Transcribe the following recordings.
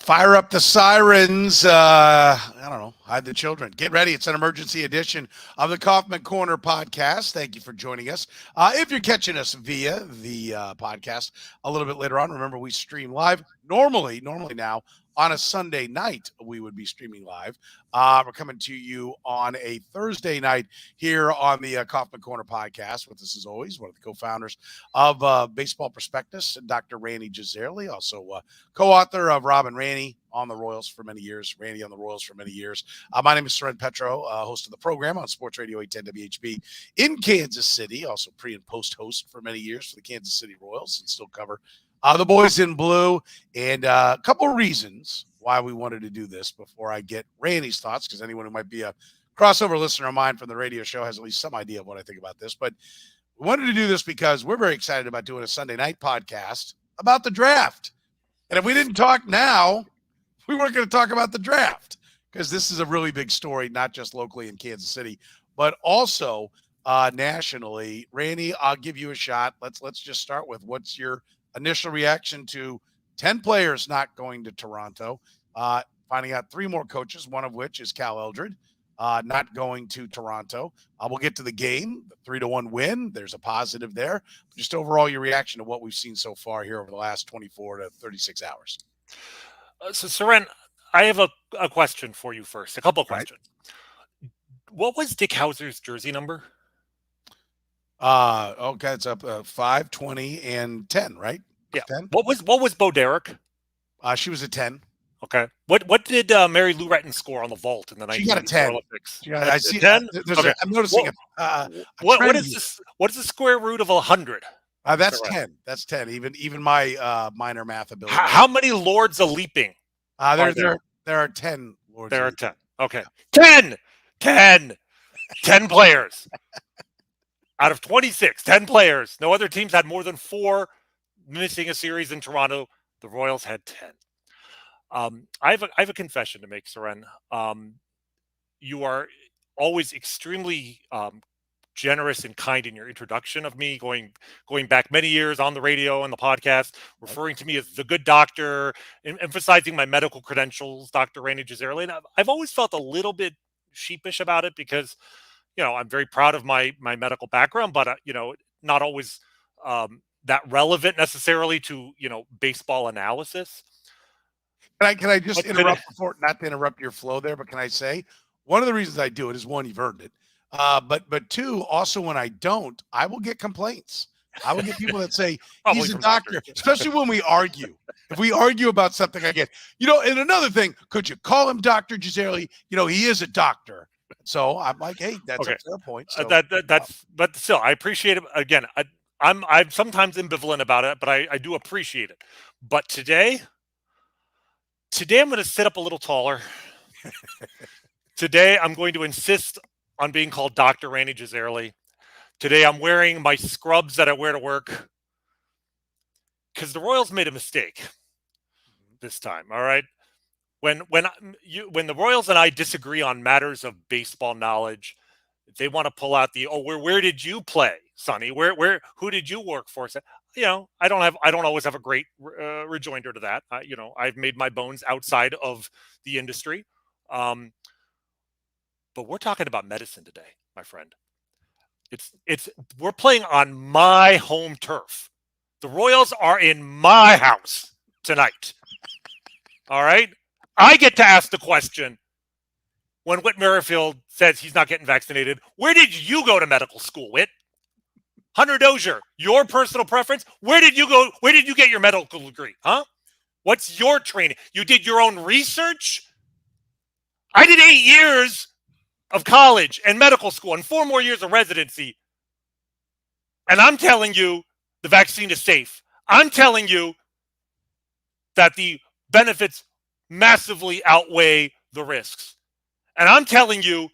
Fire up the sirens. I don't know. Hide the children. Get ready. It's an emergency edition of the Kaufman Corner podcast. Thank you for joining us. If you're catching us via the podcast a little bit later on, remember we stream live. Normally now on a Sunday night, we would be streaming live. We're coming to you on a Thursday night here on the Kaufman Corner podcast with us, as always, one of the co-founders of Baseball Prospectus, Dr. Rany Jazayerli, also co-author of Rob and Rany on the Royals for many years, Rany on the Royals for many years. My name is Soren Petro, host of the program on Sports Radio 810 WHB in Kansas City, also pre- and post-host for many years for the Kansas City Royals and still cover the boys in blue. And a couple of reasons why we wanted to do this before I get Rany's thoughts, because anyone who might be a crossover listener of mine from the radio show has at least some idea of what I think about this. But we wanted to do this because we're very excited about doing a Sunday night podcast about the draft. And if we didn't talk now, we weren't going to talk about the draft, because this is a really big story, not just locally in Kansas City, but also nationally. Rany, I'll give you a shot. Let's just start with what's your initial reaction to 10 players not going to Toronto, finding out 3 more coaches, one of which is Cal Eldred, not going to Toronto. We'll get to the game, the 3-1 win. There's a positive there. Just overall, your reaction to what we've seen so far here over the last 24 to 36 hours. So, Soren, I have a question for you first. A couple of questions. Right. What was Dick Hauser's jersey number? Okay, it's up 5, 20, and 10, right? Yeah. 10? What was Bo Derek? She was a 10. Okay. What did Mary Lou Retton score on the vault in the 1994 Olympics? I see 10. Okay. I'm noticing what is this? What is the square root of 100? That's 10. That's 10. Even my minor math ability. How many Lords a leaping? There are 10 Lords. There are 10. Okay. 10 players. Out of 26, 10 players. No other teams had more than 4 missing a series in Toronto. The Royals had 10. I have a confession to make, Soren. You are always extremely generous and kind in your introduction of me, going back many years on the radio and the podcast, referring to me as the good doctor, emphasizing my medical credentials, Dr. Rany Jazayerli. And I've always felt a little bit sheepish about it because, I'm very proud of my medical background, but, not always that relevant necessarily to, baseball analysis. Can I just interrupt not to interrupt your flow there, but can I say one of the reasons I do it is, one, you've earned it. But 2, also when I don't, I will get complaints. I will get people that say he's a doctor, especially when we argue. If we argue about something, I get, and another thing, could you call him Dr. Jazayerli? He is a doctor. So I'm like, hey, that's a fair point. So, but still, I appreciate it. Again, I'm sometimes ambivalent about it, but I do appreciate it. But today I'm going to sit up a little taller. Today I'm going to insist on being called Dr. Rany Jazayerli. Today I'm wearing my scrubs that I wear to work because the Royals made a mistake this time. All right. When the Royals and I disagree on matters of baseball knowledge, they want to pull out where did you play, Sonny? Who did you work for? So, I don't always have a great rejoinder to that. I've made my bones outside of the industry. But we're talking about medicine today, my friend. We're playing on my home turf. The Royals are in my house tonight. All right. I get to ask the question when Whit Merrifield says he's not getting vaccinated. Where did you go to medical school, Whit? Hunter Dozier, your personal preference? Where did you go? Where did you get your medical degree? Huh? What's your training? You did your own research? I did 8 years of college and medical school and 4 more years of residency. And I'm telling you the vaccine is safe. I'm telling you that the benefits massively outweigh the risks. And I'm telling you,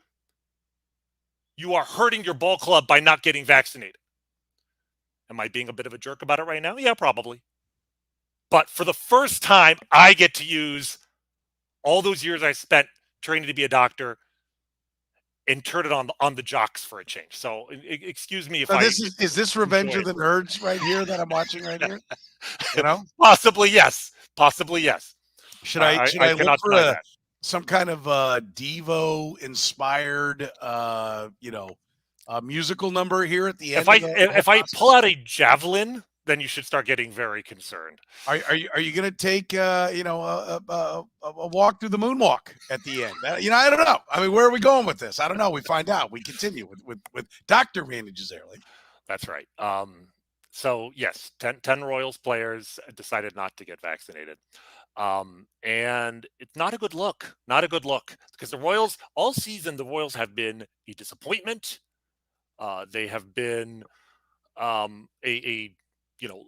you are hurting your ball club by not getting vaccinated. Am I being a bit of a jerk about it right now? Yeah, probably. But for the first time, I get to use all those years I spent training to be a doctor and turn it on the jocks for a change. So excuse me if is this Revenge of the Nerds right here that I'm watching right here? Possibly yes. Should I look cannot for deny that. some kind of Devo inspired musical number here at the If end I of the whole if I process? pull out a javelin, then you should start getting very concerned. Are you going to take a walk through the moonwalk at the end? I don't know. I mean, where are we going with this? I don't know. We find out. We continue with Dr. Rany Jazayerli. That's right. So yes, 10 Royals players decided not to get vaccinated. And it's not a good look. Not a good look, because the Royals all season, the Royals have been a disappointment. They have been a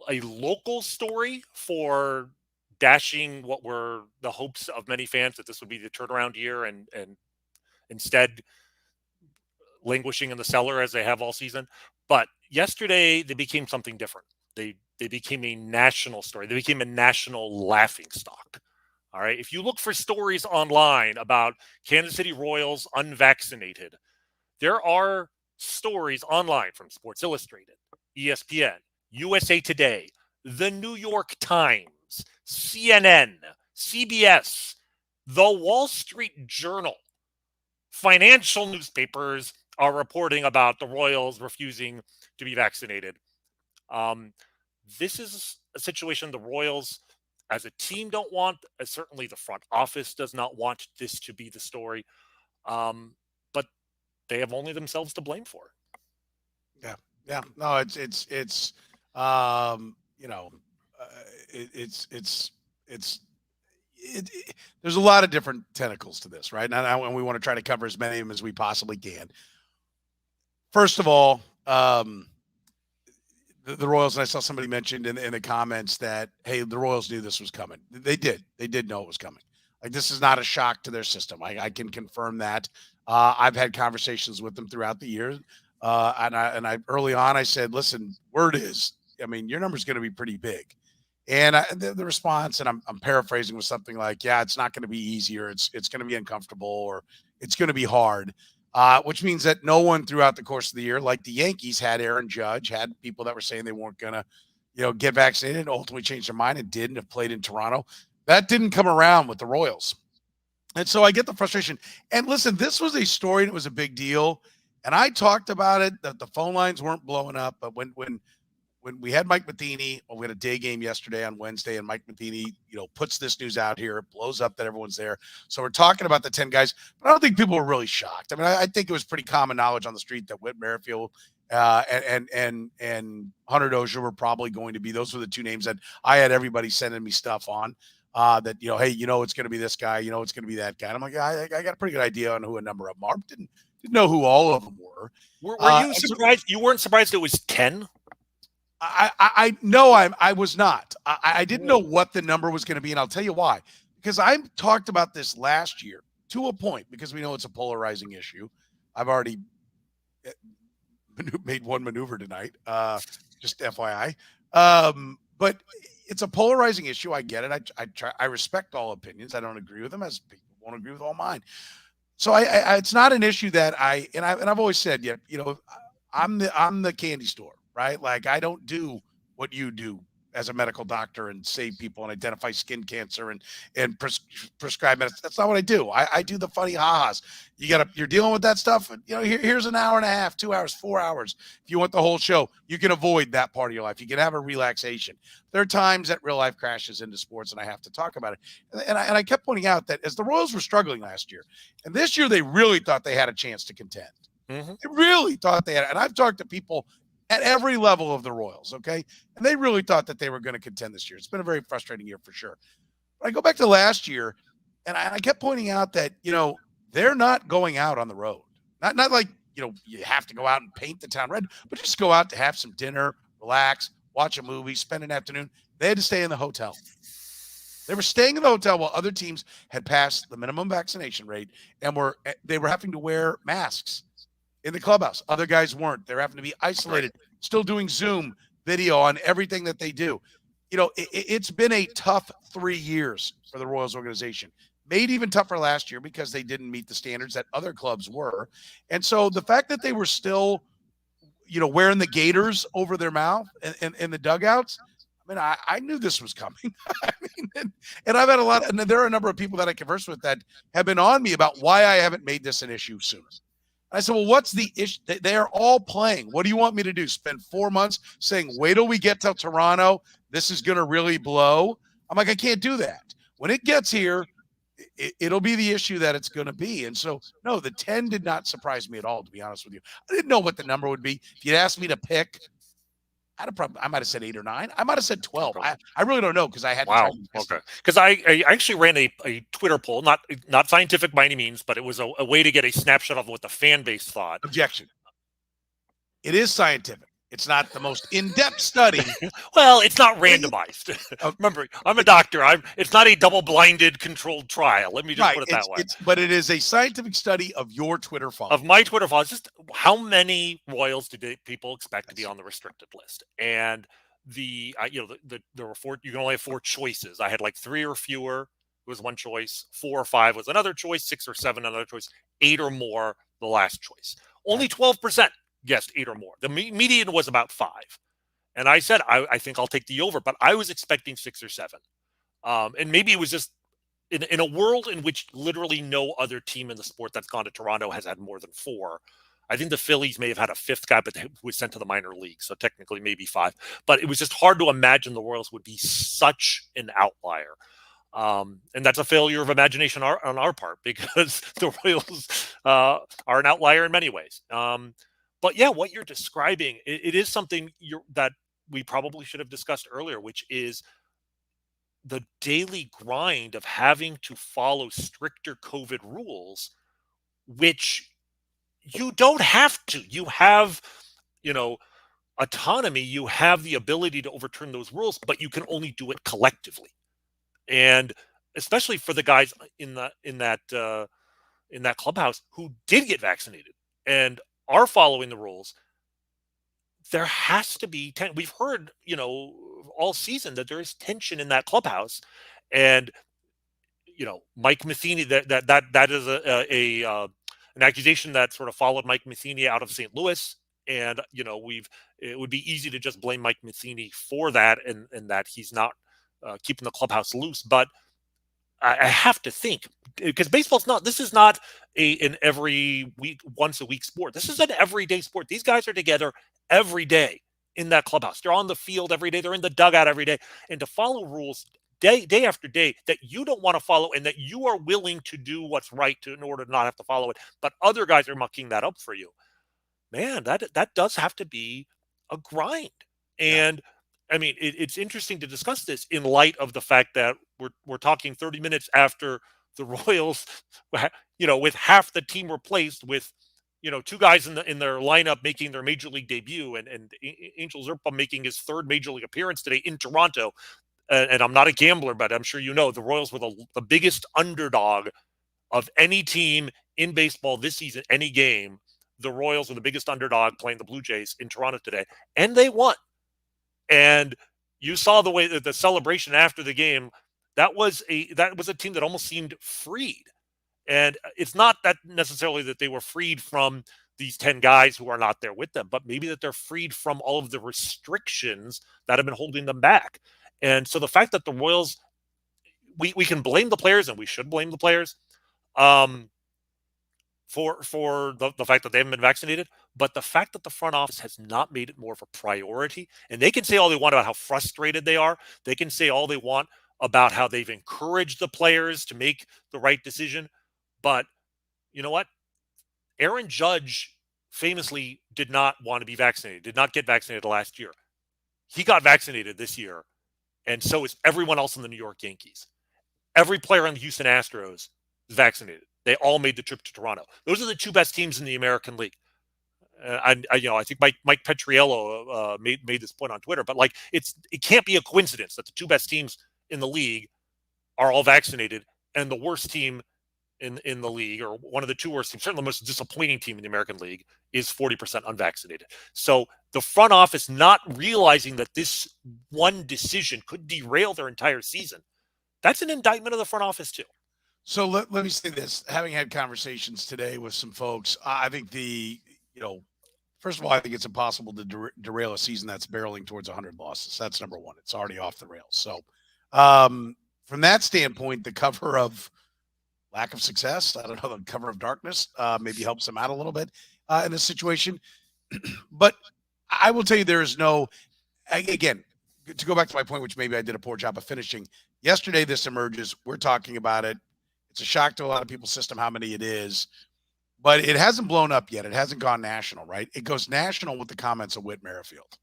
a local story for dashing what were the hopes of many fans that this would be the turnaround year, and instead languishing in the cellar as they have all season. But yesterday they became something different. They became a national story. They became a national laughing stock. All right. If you look for stories online about Kansas City Royals unvaccinated, there are stories online from Sports Illustrated, ESPN, USA Today, The New York Times, CNN, CBS, The Wall Street Journal. Financial newspapers are reporting about the Royals refusing to be vaccinated. This is a situation the Royals as a team don't want. Certainly the front office does not want this to be the story. But they have only themselves to blame for it. Yeah. No, it's there's a lot of different tentacles to this, right? And we want to try to cover as many of them as we possibly can. First of all, the Royals, and I saw somebody mentioned in the comments that, hey, the Royals knew this was coming. They did. They did know it was coming. Like, this is not a shock to their system. I can confirm that. I've had conversations with them throughout the year. And I early on, I said, listen, word is, I mean, your number's going to be pretty big. And the response, and I'm paraphrasing, was something like, yeah, it's not going to be easier. It's going to be uncomfortable, or it's going to be hard. Which means that no one throughout the course of the year, like the Yankees, had Aaron Judge, had people that were saying they weren't going to, get vaccinated, and ultimately changed their mind and did, and have played in Toronto. That didn't come around with the Royals. And so I get the frustration. And listen, this was a story, and it was a big deal. And I talked about it, that the phone lines weren't blowing up. But when we had Mike Matheny, we had a day game yesterday on Wednesday, and Mike Matheny, puts this news out here, it blows up that everyone's there. So we're talking about the 10 guys, but I don't think people were really shocked. I mean, I think it was pretty common knowledge on the street that Whit Merrifield and Hunter Dozier were probably going to be. Those were the two names that I had everybody sending me stuff on. That, hey, it's going to be this guy, it's going to be that guy. And I'm like, I got a pretty good idea on who a number of them are. Didn't know who all of them were. Were you surprised? You weren't surprised it was 10? I know I was not. I didn't know what the number was going to be, and I'll tell you why. Because I talked about this last year to a point, because we know it's a polarizing issue. I've already made one maneuver tonight, just FYI. But it's a polarizing issue. I get it. I respect all opinions. I don't agree with them, as people won't agree with all mine. So it's not an issue that I've always said, I'm the candy store, right? Like, I don't do what you do as a medical doctor and save people and identify skin cancer and prescribe medicine. That's not what I do. I do the funny ha-has. You're dealing with that stuff. Here's an hour and a half, 2 hours, 4 hours. If you want the whole show, you can avoid that part of your life. You can have a relaxation. There are times that real life crashes into sports, and I have to talk about it. And I kept pointing out that as the Royals were struggling last year, and this year they really thought they had a chance to contend. Mm-hmm. They really thought they had, and I've talked to people at every level of the Royals, okay? And they really thought that they were going to contend this year. It's been a very frustrating year for sure. But I go back to last year, and I kept pointing out that, they're not going out on the road. Not like, you have to go out and paint the town red, but just go out to have some dinner, relax, watch a movie, spend an afternoon. They had to stay in the hotel. They were staying in the hotel while other teams had passed the minimum vaccination rate, and they were having to wear masks in the clubhouse. Other guys weren't. They're having to be isolated, still doing Zoom video on everything that they do. It's been a tough 3 years for the Royals organization. Made even tougher last year because they didn't meet the standards that other clubs were. And so the fact that they were still, wearing the gaiters over their mouth in the dugouts, I mean, I knew this was coming. I mean, and I've had and there are a number of people that I converse with that have been on me about why I haven't made this an issue sooner. I said, well, what's the issue? They are all playing. What do you want me to do? Spend 4 months saying, wait till we get to Toronto. This is going to really blow. I'm like, I can't do that. When it gets here, it'll be the issue that it's going to be. And so, no, the 10 did not surprise me at all, to be honest with you. I didn't know what the number would be. If you'd asked me to pick, I might have said 8 or 9. I might have said 12. I really don't know because I had wow. Okay. Because I actually ran a Twitter poll, not scientific by any means, but it was a way to get a snapshot of what the fan base thought. Objection. It is scientific. It's not the most in-depth study. Well, it's not randomized. Remember, I'm a doctor. It's not a double-blinded controlled trial. Let me just put it that way. But it is a scientific study of your Twitter followers. Of my Twitter followers. Just how many Royals do people expect to be on the restricted list? And there were 4. You can only have 4 choices. I had like 3 or fewer was one choice. 4 or 5 was another choice. 6 or 7 another choice. 8 or more the last choice. Only 12% guessed 8 or more. The median was about 5. And I said, I think I'll take the over, but I was expecting 6 or 7. And maybe it was just in a world in which literally no other team in the sport that's gone to Toronto has had more than 4. I think the Phillies may have had a 5th guy, but they was sent to the minor league. So technically maybe 5. But it was just hard to imagine the Royals would be such an outlier. And that's a failure of imagination on our part because the Royals are an outlier in many ways. But yeah, what you're describing, it is something that we probably should have discussed earlier, which is the daily grind of having to follow stricter COVID rules, which you don't have to. You have, autonomy. You have the ability to overturn those rules, but you can only do it collectively. And especially for the guys in that clubhouse who did get vaccinated and are following the rules, there has to be we've heard, all season that there is tension in that clubhouse. And, Mike Matheny, that is an accusation that sort of followed Mike Matheny out of St. Louis. And, it would be easy to just blame Mike Matheny for that and that he's not keeping the clubhouse loose. But I have to think, because this is not an every week, once a week sport. This is an everyday sport. These guys are together every day in that clubhouse. They're on the field every day. They're in the dugout every day. And to follow rules day after day that you don't want to follow and that you are willing to do what's right in order to not have to follow it, but other guys are mucking that up for you. Man, that does have to be a grind. And I mean, it's interesting to discuss this in light of the fact that we're talking 30 minutes after the Royals, with half the team replaced, with 2 guys in their lineup making their major league debut, and Angel Zerpa making his 3rd major league appearance today in Toronto. And I'm not a gambler, but I'm sure the Royals were the biggest underdog of any team in baseball this season, any game. The Royals were the biggest underdog playing the Blue Jays in Toronto today, and they won. And you saw the way that the celebration after the game, that was a team that almost seemed freed. And it's not that necessarily that they were freed from these 10 guys who are not there with them, but maybe that they're freed from all of the restrictions that have been holding them back. And so the fact that the Royals, we can blame the players, and we should blame the players for the fact that they haven't been vaccinated, but the fact that the front office has not made it more of a priority. And they can say all they want about how frustrated they are. They can say all they want about how they've encouraged the players to make the right decision. But you know what? Aaron Judge famously did not want to be vaccinated, did not get vaccinated last year. He got vaccinated this year, and so is everyone else in the New York Yankees. Every player on the Houston Astros is vaccinated. They all made the trip to Toronto. Those are the 2 best teams in the American League. I think Mike Petriello made this point on Twitter, but it can't be a coincidence that the 2 best teams in the league are all vaccinated, and the worst team in the league, or one of the 2 worst teams, certainly the most disappointing team in the American League, is 40% unvaccinated. So the front office not realizing that this one decision could derail their entire season, that's an indictment of the front office too. So let me say this, having had conversations today with some folks, I think First of all, I think it's impossible to derail a season that's barreling towards 100 losses. That's number one. It's already off the rails. So, from that standpoint, the cover of lack of success, I don't know, the cover of darkness, maybe helps them out a little bit in this situation. But I will tell you, there is no, again, to go back to my point, which maybe I did a poor job of finishing. Yesterday, this emerges. We're talking about it. It's a shock to a lot of people's system how many it is. But it hasn't blown up yet. It hasn't gone national, right? It goes national with the comments of Whit Merrifield,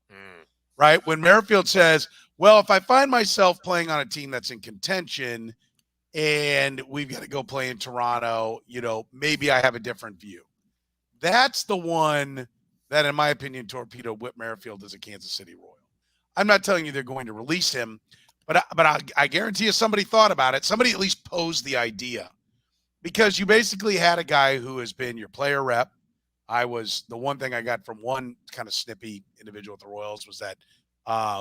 right? When Merrifield says, well, if I find myself playing on a team that's in contention and we've got to go play in Toronto, maybe I have a different view. That's the one that, in my opinion, torpedoed Whit Merrifield as a Kansas City Royal. I'm not telling you they're going to release him, but I guarantee you somebody thought about it. Somebody at least posed the idea. Because you basically had a guy who has been your player rep. The one thing I got from one kind of snippy individual at the Royals was that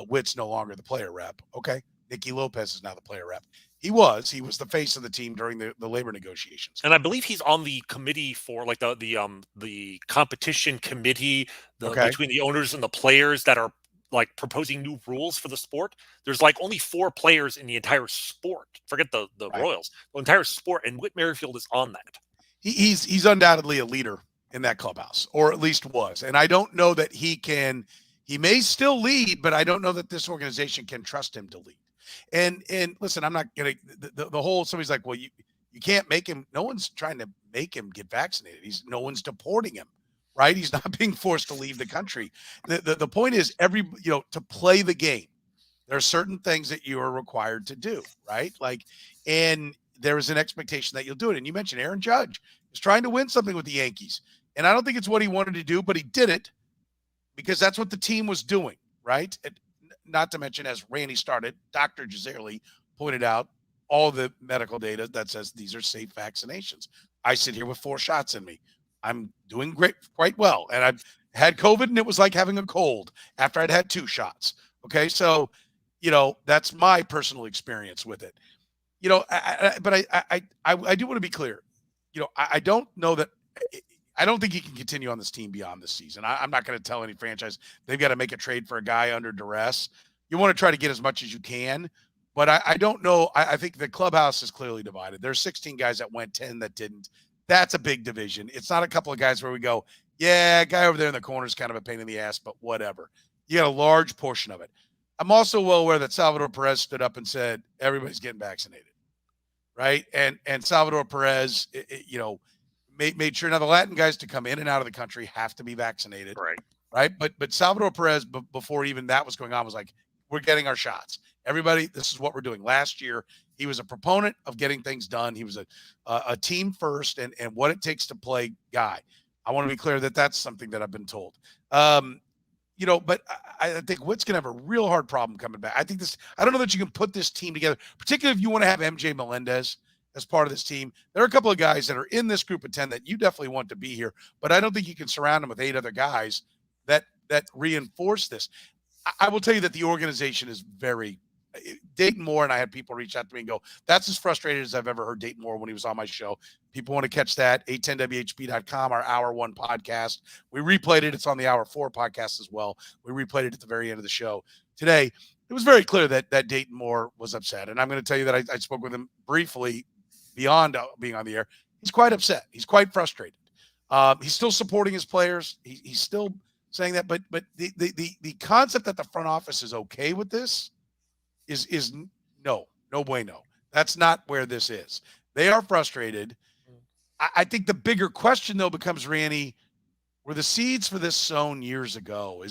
Whit's no longer the player rep. Okay. Nicky Lopez is now the player rep. He was the face of the team during the labor negotiations. And I believe he's on the committee for like the competition committee between the owners and the players that are like proposing new rules for the sport. There's like only 4 players in the entire sport. Forget the Right. Royals, the entire sport. And Whit Merrifield is on that. He's undoubtedly a leader in that clubhouse, or at least was. And I don't know that he may still lead, but I don't know that this organization can trust him to lead. And listen, I'm not going to, the whole, somebody's like, well, you can't make him, no one's trying to make him get vaccinated. No one's deporting him. Right? He's not being forced to leave the country. The point is to play the game, there are certain things that you are required to do, right? And there is an expectation that you'll do it. And you mentioned Aaron Judge is trying to win something with the Yankees. And I don't think it's what he wanted to do, but he did it because that's what the team was doing, right? And not to mention, as Rany started, Dr. Jazayerli pointed out all the medical data that says these are safe vaccinations. I sit here with 4 shots in me. I'm doing quite well. And I've had COVID and it was like having a cold after I'd had 2 shots. Okay. So, that's my personal experience with it, but I do want to be clear. I don't know that, I don't think he can continue on this team beyond this season. I'm not going to tell any franchise they've got to make a trade for a guy under duress. You want to try to get as much as you can, but I don't know. I think the clubhouse is clearly divided. There's 16 guys that went, 10 that didn't. That's a big division. It's not a couple of guys where we go, yeah, guy over there in the corner is kind of a pain in the ass, but whatever. You got a large portion of it. I'm also well aware that Salvador Perez stood up and said, everybody's getting vaccinated, right? And Salvador Perez, made sure now the Latin guys to come in and out of the country have to be vaccinated, right? But Salvador Perez, before even that was going on, was like, we're getting our shots. Everybody, this is what we're doing. Last year, he was a proponent of getting things done. He was a team first and what it takes to play guy. I want to be clear that that's something that I've been told. But I think Whit's going to have a real hard problem coming back. I don't know that you can put this team together, particularly if you want to have MJ Melendez as part of this team. There are a couple of guys that are in this group of 10 that you definitely want to be here, but I don't think you can surround them with 8 other guys that reinforce this. I will tell you that the organization is very Dayton Moore, and I had people reach out to me and go, that's as frustrated as I've ever heard Dayton Moore when he was on my show. People want to catch that, 810WHP.com, our Hour 1 podcast. We replayed it. It's on the Hour 4 podcast as well. We replayed it at the very end of the show today. It was very clear that Dayton Moore was upset. And I'm going to tell you that I spoke with him briefly beyond being on the air. He's quite upset. He's quite frustrated. He's still supporting his players. He's still saying that, but the concept that the front office is okay with this is no bueno. That's not where this is. They are frustrated. I think the bigger question though becomes, Rany, were the seeds for this sown years ago?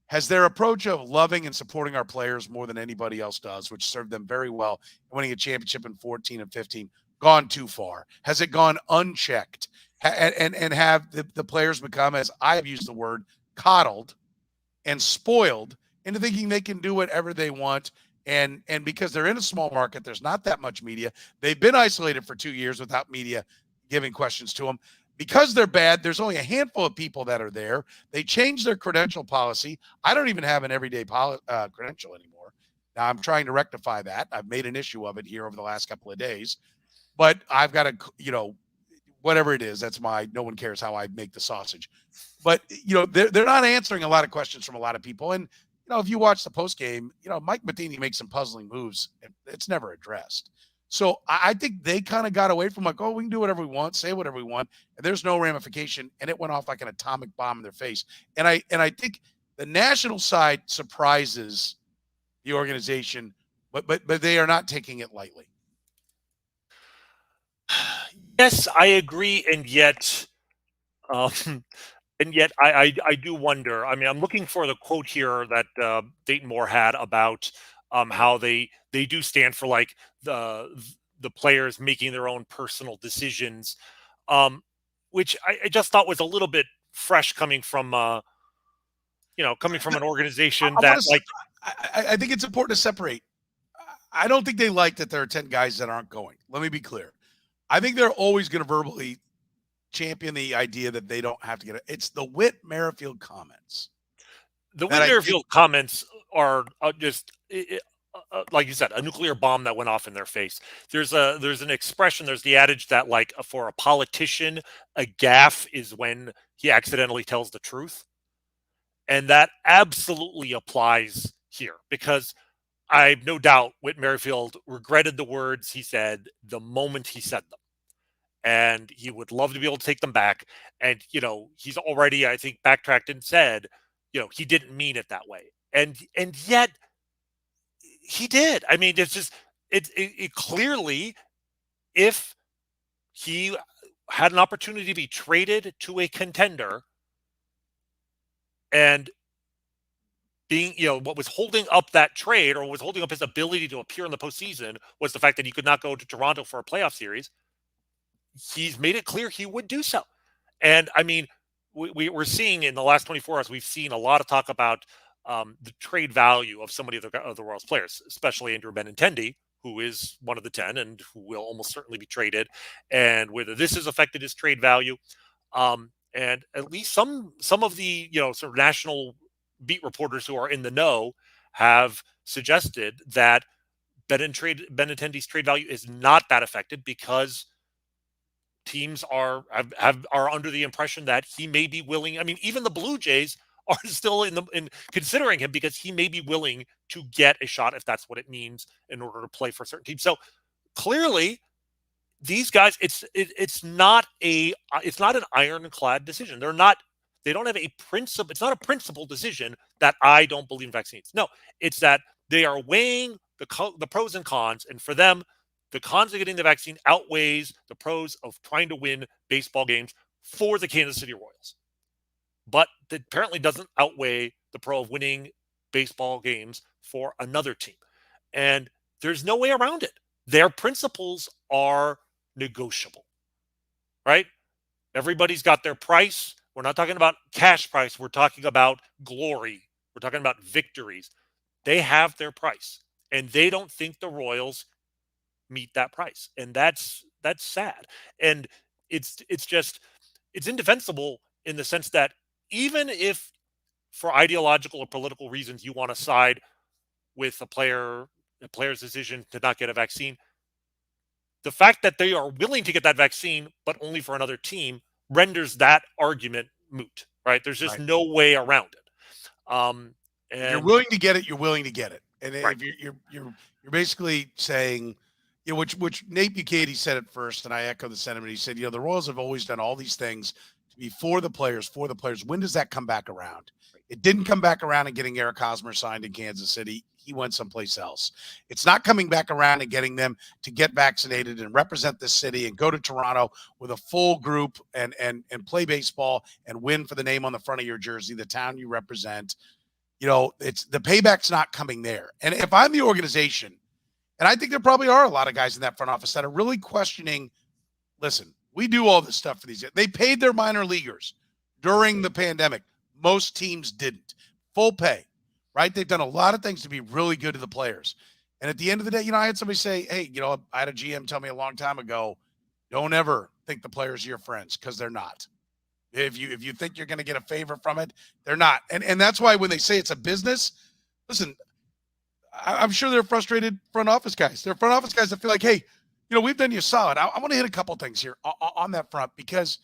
Has their approach of loving and supporting our players more than anybody else does, which served them very well, winning a championship in 14 and 15, gone too far? Has it gone unchecked? And have the players become, as I've used the word, coddled and spoiled into thinking they can do whatever they want? And because they're in a small market, there's not that much media. They've been isolated for 2 years without media giving questions to them. Because they're bad, there's only a handful of people that are there. They changed their credential policy. I don't even have an everyday credential anymore. Now, I'm trying to rectify that. I've made an issue of it here over the last couple of days. But I've got to, whatever it is. That's no one cares how I make the sausage. But, they're not answering a lot of questions from a lot of people. And, if you watch the post game, Mike Matheny makes some puzzling moves. It's never addressed. So I think they kind of got away from like, oh, we can do whatever we want, say whatever we want. And there's no ramification. And it went off like an atomic bomb in their face. And I think the national side surprises the organization, but they are not taking it lightly. Yes, I agree, and yet, I do wonder. I mean, I'm looking for the quote here that Dayton Moore had about how they do stand for like the players making their own personal decisions, which I just thought was a little bit fresh coming from an organization I think it's important to separate. I don't think they like that there are 10 guys that aren't going. Let me be clear. I think they're always going to verbally champion the idea that they don't have to get it. It's the Whit Merrifield comments. The Whit Merrifield comments are just like you said, a nuclear bomb that went off in their face. There's an expression. There's the adage that like for a politician, a gaffe is when he accidentally tells the truth, and that absolutely applies here because I've no doubt Whit Merrifield regretted the words he said the moment he said them. And he would love to be able to take them back. And, he's already, I think, backtracked and said, he didn't mean it that way. And yet he did. I mean, it's just, it clearly, if he had an opportunity to be traded to a contender and being, what was holding up that trade or was holding up his ability to appear in the postseason was the fact that he could not go to Toronto for a playoff series. He's made it clear he would do so. And I mean, we're seeing in the last 24 hours, we've seen a lot of talk about the trade value of somebody of the Royals players, especially Andrew Benintendi, who is one of the 10 and who will almost certainly be traded, and whether this has affected his trade value. And at least some of the, sort of national beat reporters who are in the know have suggested that Benintendi's trade value is not that affected because teams are under the impression that he may be willing. I mean, even the Blue Jays are still in considering him because he may be willing to get a shot if that's what it means in order to play for a certain team. So clearly, these guys, it's not an ironclad decision. They don't have a principle. It's not a principal decision that I don't believe in vaccines. No, it's that they are weighing the pros and cons, and for them, the cons of getting the vaccine outweighs the pros of trying to win baseball games for the Kansas City Royals. But that apparently doesn't outweigh the pro of winning baseball games for another team. And there's no way around it. Their principles are negotiable, right? Everybody's got their price. We're not talking about cash price. We're talking about glory. We're talking about victories. They have their price, and they don't think the Royals meet that price. And that's sad. And it's indefensible in the sense that even if for ideological or political reasons you want to side with a player's decision to not get a vaccine, the fact that they are willing to get that vaccine but only for another team renders that argument moot, right? There's just no way around it. And you're willing to get it, you're willing to get it. And right. if you're basically saying, which Nate Bukaty said at first, and I echo the sentiment. He said, the Royals have always done all these things to be for the players. When does that come back around? It didn't come back around in getting Eric Hosmer signed in Kansas City. He went someplace else. It's not coming back around and getting them to get vaccinated and represent this city and go to Toronto with a full group and play baseball and win for the name on the front of your jersey, the town you represent. It's the payback's not coming there. And if I'm the organization, and I think there probably are a lot of guys in that front office that are really questioning, listen, we do all this stuff for these guys. They paid their minor leaguers during the pandemic. Most teams didn't. Full pay, right? They've done a lot of things to be really good to the players. And at the end of the day, I had somebody say, hey, I had a GM tell me a long time ago, don't ever think the players are your friends, because they're not. If you think you're going to get a favor from it, they're not. And that's why when they say it's a business, listen, I'm sure they're frustrated front office guys. They're front office guys that feel like, hey, we've done you a solid. I want to hit a couple things here on that front because,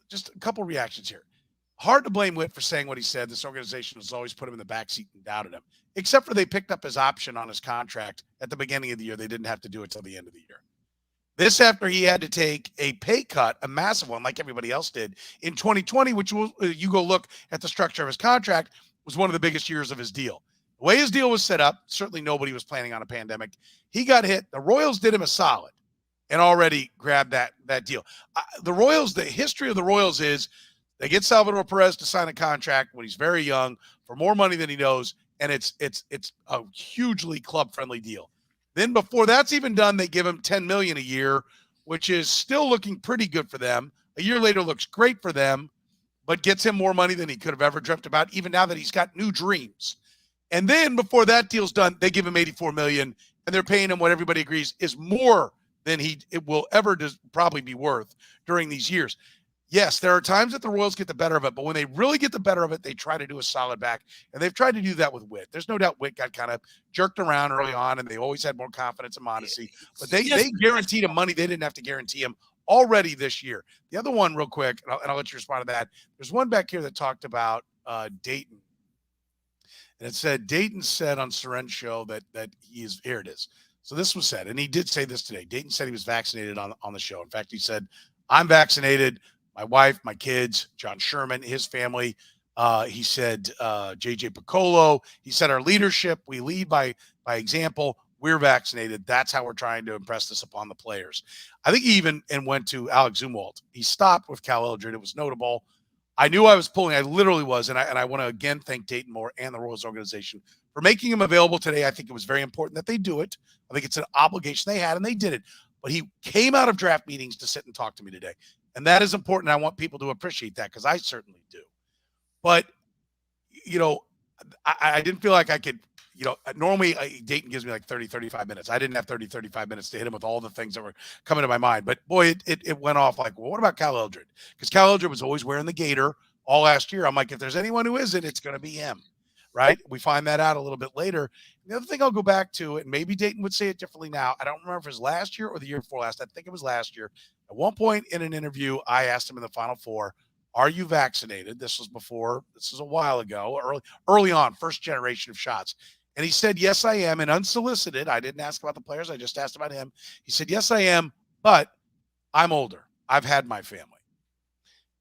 just a couple reactions here. Hard to blame Whit for saying what he said. This organization has always put him in the backseat and doubted him, except for they picked up his option on his contract at the beginning of the year. They didn't have to do it till the end of the year. This after he had to take a pay cut, a massive one, like everybody else did in 2020, which will, you go look at the structure of his contract, was one of the biggest years of his deal. The way his deal was set up, certainly nobody was planning on a pandemic. He got hit. The Royals did him a solid and already grabbed that deal. The Royals, the history of the Royals is they get Salvador Perez to sign a contract when he's very young for more money than he knows, and it's a hugely club-friendly deal. Then before that's even done, they give him $10 million a year, which is still looking pretty good for them. A year later looks great for them, but gets him more money than he could have ever dreamt about, even now that he's got new dreams. And then before that deal's done, they give him $84 million, and they're paying him what everybody agrees is more than it will ever probably be worth during these years. Yes, there are times that the Royals get the better of it, but when they really get the better of it, they try to do a solid back, and they've tried to do that with Whit. There's no doubt Whit got kind of jerked around early on, and they always had more confidence and modesty, but they guaranteed him money they didn't have to guarantee him already this year. The other one, real quick, and I'll let you respond to that. There's one back here that talked about Dayton, and it said Dayton said on Soren's show that he is, here it is. So this was said, and he did say this today. Dayton said he was vaccinated on the show. In fact, he said, I'm vaccinated. My wife, my kids, John Sherman, his family. He said, JJ Piccolo. He said, our leadership, we lead by example. We're vaccinated. That's how we're trying to impress this upon the players. I think he even went to Alex Zumwalt. He stopped with Cal Eldred. It was notable. I knew I was pulling. I literally was. And I want to again thank Dayton Moore and the Royals organization for making him available today. I think it was very important that they do it. I think it's an obligation they had, and they did it. But he came out of draft meetings to sit and talk to me today. And that is important. I want people to appreciate that because I certainly do. But, I didn't feel like I could, normally Dayton gives me like 30, 35 minutes. I didn't have 30, 35 minutes to hit him with all the things that were coming to my mind. But, boy, it went off like, well, what about Cal Eldred? Because Cal Eldred was always wearing the gator all last year. I'm like, if there's anyone who isn't, it's going to be him. Right? We find that out a little bit later. The other thing I'll go back to, and maybe Dayton would say it differently now. I don't remember if it was last year or the year before last. I think it was last year. At one point in an interview, I asked him in the Final Four, are you vaccinated? This was a while ago, early on, first generation of shots. And he said, yes, I am. And unsolicited, I didn't ask about the players. I just asked about him. He said, yes, I am, but I'm older. I've had my family.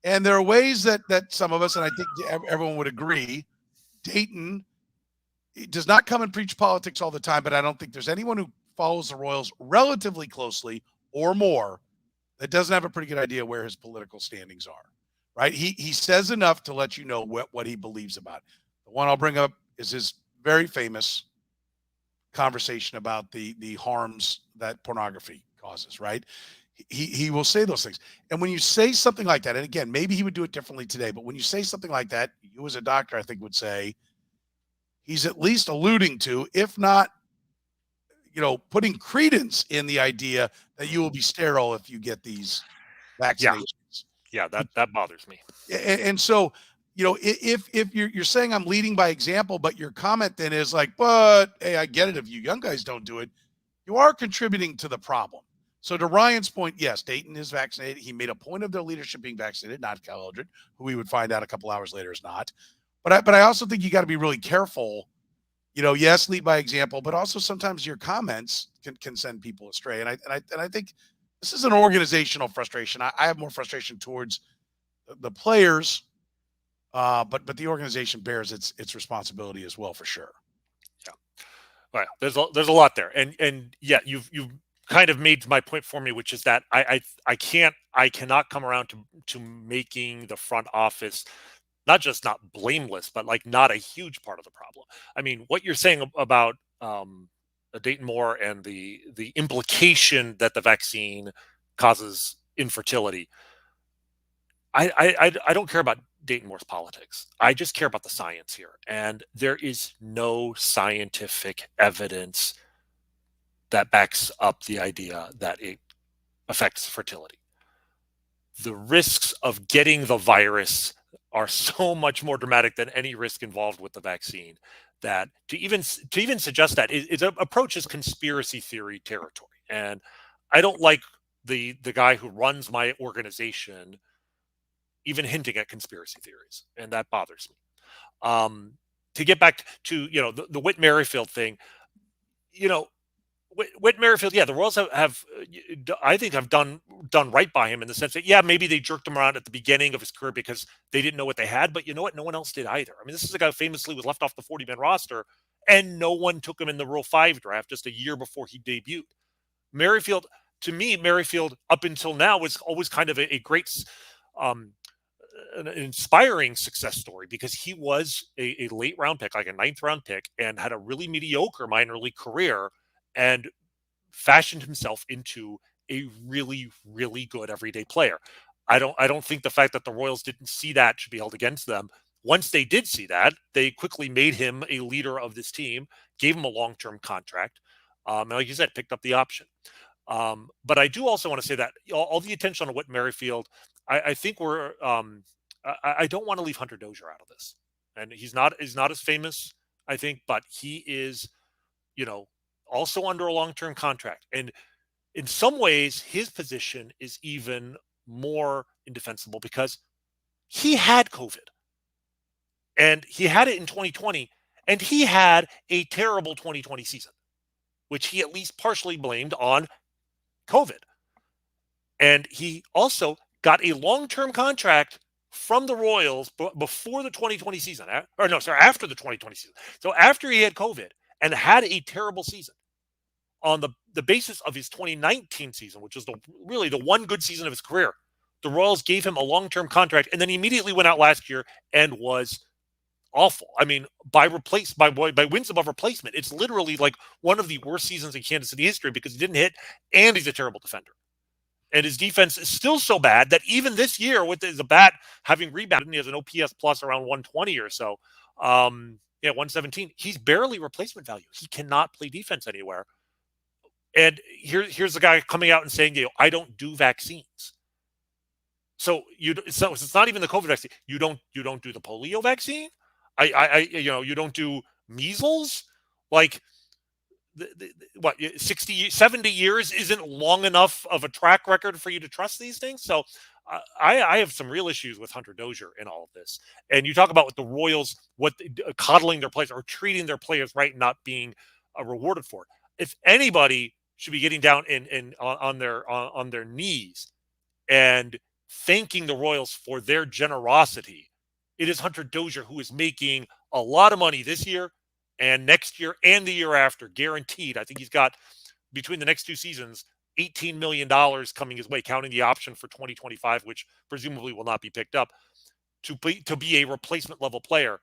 And there are ways that some of us, and I think everyone would agree, Dayton does not come and preach politics all the time, but I don't think there's anyone who follows the Royals relatively closely or more that doesn't have a pretty good idea where his political standings are, right? He says enough to let you know what he believes about it. The one I'll bring up is his very famous conversation about the harms that pornography causes, right? He will say those things. And when you say something like that, and again, maybe he would do it differently today, but when you say something like that, you as a doctor, I think, would say he's at least alluding to, if not, putting credence in the idea that you will be sterile if you get these vaccinations. Yeah, that bothers me. And so, if you're saying I'm leading by example, but your comment then is like, but hey, I get it. If you young guys don't do it, you are contributing to the problem. So to Ryan's point, yes, Dayton is vaccinated. He made a point of their leadership being vaccinated, not Cal Eldred, who we would find out a couple hours later is not. But I also think you got to be really careful. Yes, lead by example, but also sometimes your comments can send people astray. And I think this is an organizational frustration. I have more frustration towards the players, but the organization bears its responsibility as well, for sure. Yeah, well, there's a lot there, and yeah, you've kind of made my point for me, which is that I cannot come around to making the front office not just not blameless, but like not a huge part of the problem. I mean, what you're saying about Dayton Moore and the implication that the vaccine causes infertility. I don't care about Dayton Moore's politics. I just care about the science here. And there is no scientific evidence that backs up the idea that it affects fertility. The risks of getting the virus are so much more dramatic than any risk involved with the vaccine that to even suggest that it approaches conspiracy theory territory. And I don't like the guy who runs my organization even hinting at conspiracy theories, and that bothers me. To get back to the Whit Merrifield thing, you know, Whit Merrifield, yeah, the Royals have I think have done right by him in the sense that, yeah, maybe they jerked him around at the beginning of his career because they didn't know what they had, but you know what? No one else did either. I mean, this is a guy who famously was left off the 40-man roster, and no one took him in the Rule 5 draft just a year before he debuted. Merrifield, to me, Merrifield up until now was always kind of a great, um, an inspiring success story because he was a late round pick, like a 9th round pick, and had a really mediocre minor league career and fashioned himself into a really, really good everyday player. I don't think the fact that the Royals didn't see that should be held against them. Once they did see that, they quickly made him a leader of this team, gave him a long-term contract, and like you said, picked up the option. But I do also want to say that all the attention on Whit Merrifield, I think I don't want to leave Hunter Dozier out of this, and he's not as famous, I think, but he is, also under a long-term contract, and in some ways, his position is even more indefensible because he had COVID, and he had it in 2020, and he had a terrible 2020 season, which he at least partially blamed on COVID. And he also got a long-term contract from the Royals before the 2020 season, after the 2020 season. So after he had COVID and had a terrible season, on the basis of his 2019 season, which was really the one good season of his career, the Royals gave him a long-term contract, and then he immediately went out last year and was awful. I mean, by wins above replacement, it's literally like one of the worst seasons in Kansas City history because he didn't hit and he's a terrible defender. And his defense is still so bad that even this year, with his bat having rebounded, and he has an OPS plus around 120 or so, 117, he's barely replacement value. He cannot play defense anywhere. And here's the guy coming out and saying, I don't do vaccines. So it's not even the COVID vaccine. You don't do the polio vaccine. You don't do measles. Like, what, 60, 70 years isn't long enough of a track record for you to trust these things. So I have some real issues with Hunter Dozier in all of this. And you talk about with the Royals, coddling their players or treating their players right, not being rewarded for it. If anybody should be getting down on their knees and thanking the Royals for their generosity, it is Hunter Dozier, who is making a lot of money this year and next year and the year after, guaranteed. I think he's got, between the next 2 seasons, $18 million coming his way, counting the option for 2025, which presumably will not be picked up, to be a replacement level player.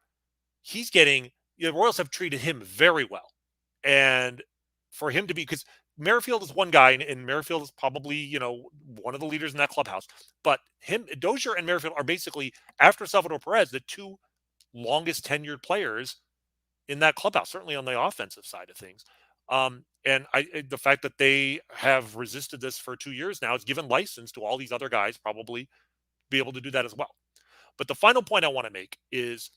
He's getting, the Royals have treated him very well. And for him to be, because Merrifield is one guy, and Merrifield is probably, one of the leaders in that clubhouse. But Dozier and Merrifield are basically, after Salvador Perez, the 2 longest tenured players in that clubhouse, certainly on the offensive side of things. And the fact that they have resisted this for 2 years now has given license to all these other guys probably be able to do that as well. But the final point I want to make is,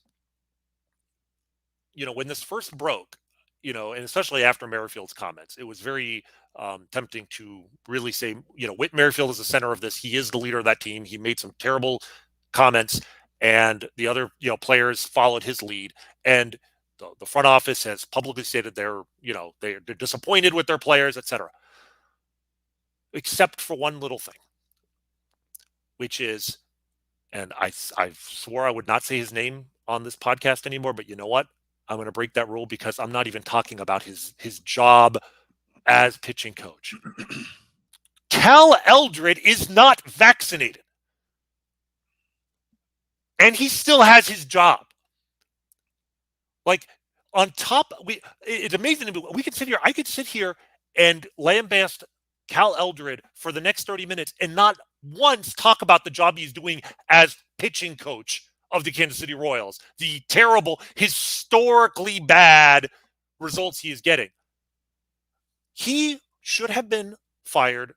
when this first broke, and especially after Merrifield's comments, it was very tempting to really say, Whit Merrifield is the center of this. He is the leader of that team. He made some terrible comments, and the other, players followed his lead. And the front office has publicly stated they're disappointed with their players, etc. Except for one little thing, which is, and I swore I would not say his name on this podcast anymore, but you know what? I'm going to break that rule because I'm not even talking about his job as pitching coach. Cal Eldred is not vaccinated, and he still has his job. Like, on top, it's amazing to me. We could sit here. I could sit here and lambast Cal Eldred for the next 30 minutes and not once talk about the job he's doing as pitching coach of the Kansas City Royals, the terrible, historically bad results he is getting. He should have been fired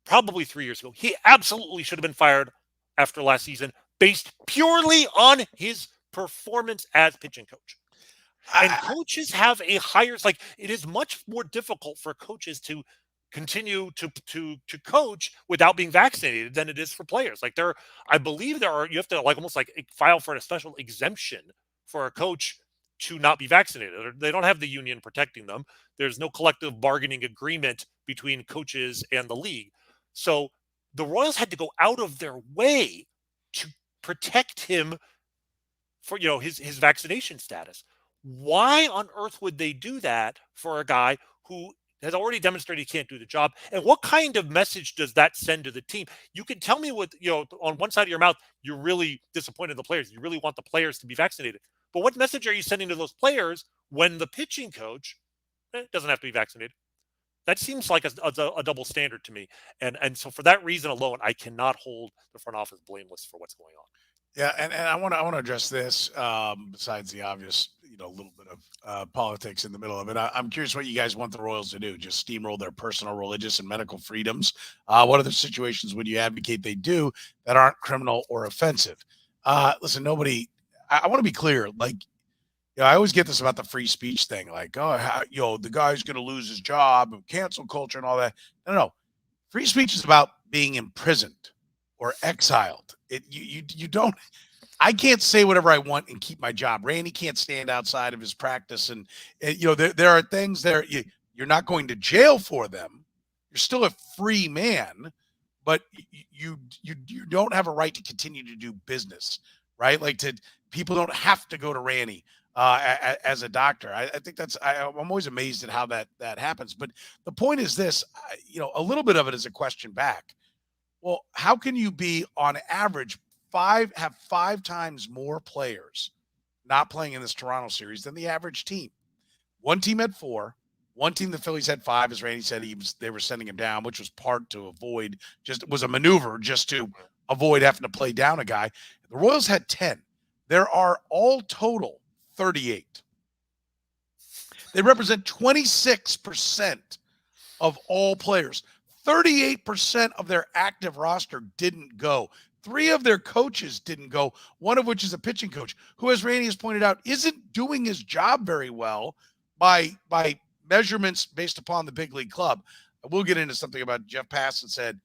probably 3 years ago. He absolutely should have been fired after last season based purely on his performance as pitching coach. And coaches have a higher, like, it is much more difficult for coaches to continue to coach without being vaccinated than it is for players. Like, I believe you have to, like, almost like file for a special exemption for a coach to not be vaccinated. They don't have the union protecting them. There's no collective bargaining agreement between coaches and the league. So the Royals had to go out of their way to protect him for, his vaccination status. Why on earth would they do that for a guy who has already demonstrated he can't do the job? And what kind of message does that send to the team? You can tell me on one side of your mouth, you're really disappointed in the players. You really want the players to be vaccinated. But what message are you sending to those players when the pitching coach doesn't have to be vaccinated? That seems like a double standard to me. And so for that reason alone, I cannot hold the front office blameless for what's going on. Yeah, and I want to address this. Besides the obvious, little bit of politics in the middle of it, I'm curious what you guys want the Royals to do. Just steamroll their personal, religious, and medical freedoms. What other situations would you advocate they do that aren't criminal or offensive? Listen, nobody. I want to be clear. Like, I always get this about the free speech thing. Like, the guy's going to lose his job and cancel culture and all that. No. Free speech is about being imprisoned or exiled. You don't. I can't say whatever I want and keep my job. Rany can't stand outside of his practice, and there are things there. You're not going to jail for them. You're still a free man, but you don't have a right to continue to do business, right? Like, people don't have to go to Rany as a doctor. I think I'm always amazed at how that happens. But the point is this: a little bit of it is a question back. Well, how can you be on average have 5 times more players not playing in this Toronto series than the average team? One team had 4. One team, the Phillies, had 5, as Rany said. They were sending him down, which was part to avoid, was a maneuver just to avoid having to play down a guy. The Royals had 10. There are all total 38. They represent 26% of all players. 38% of their active roster didn't go. 3 of their coaches didn't go, one of which is a pitching coach who, as Rany has pointed out, isn't doing his job very well by measurements based upon the big league club. We'll get into something about Jeff Passan said,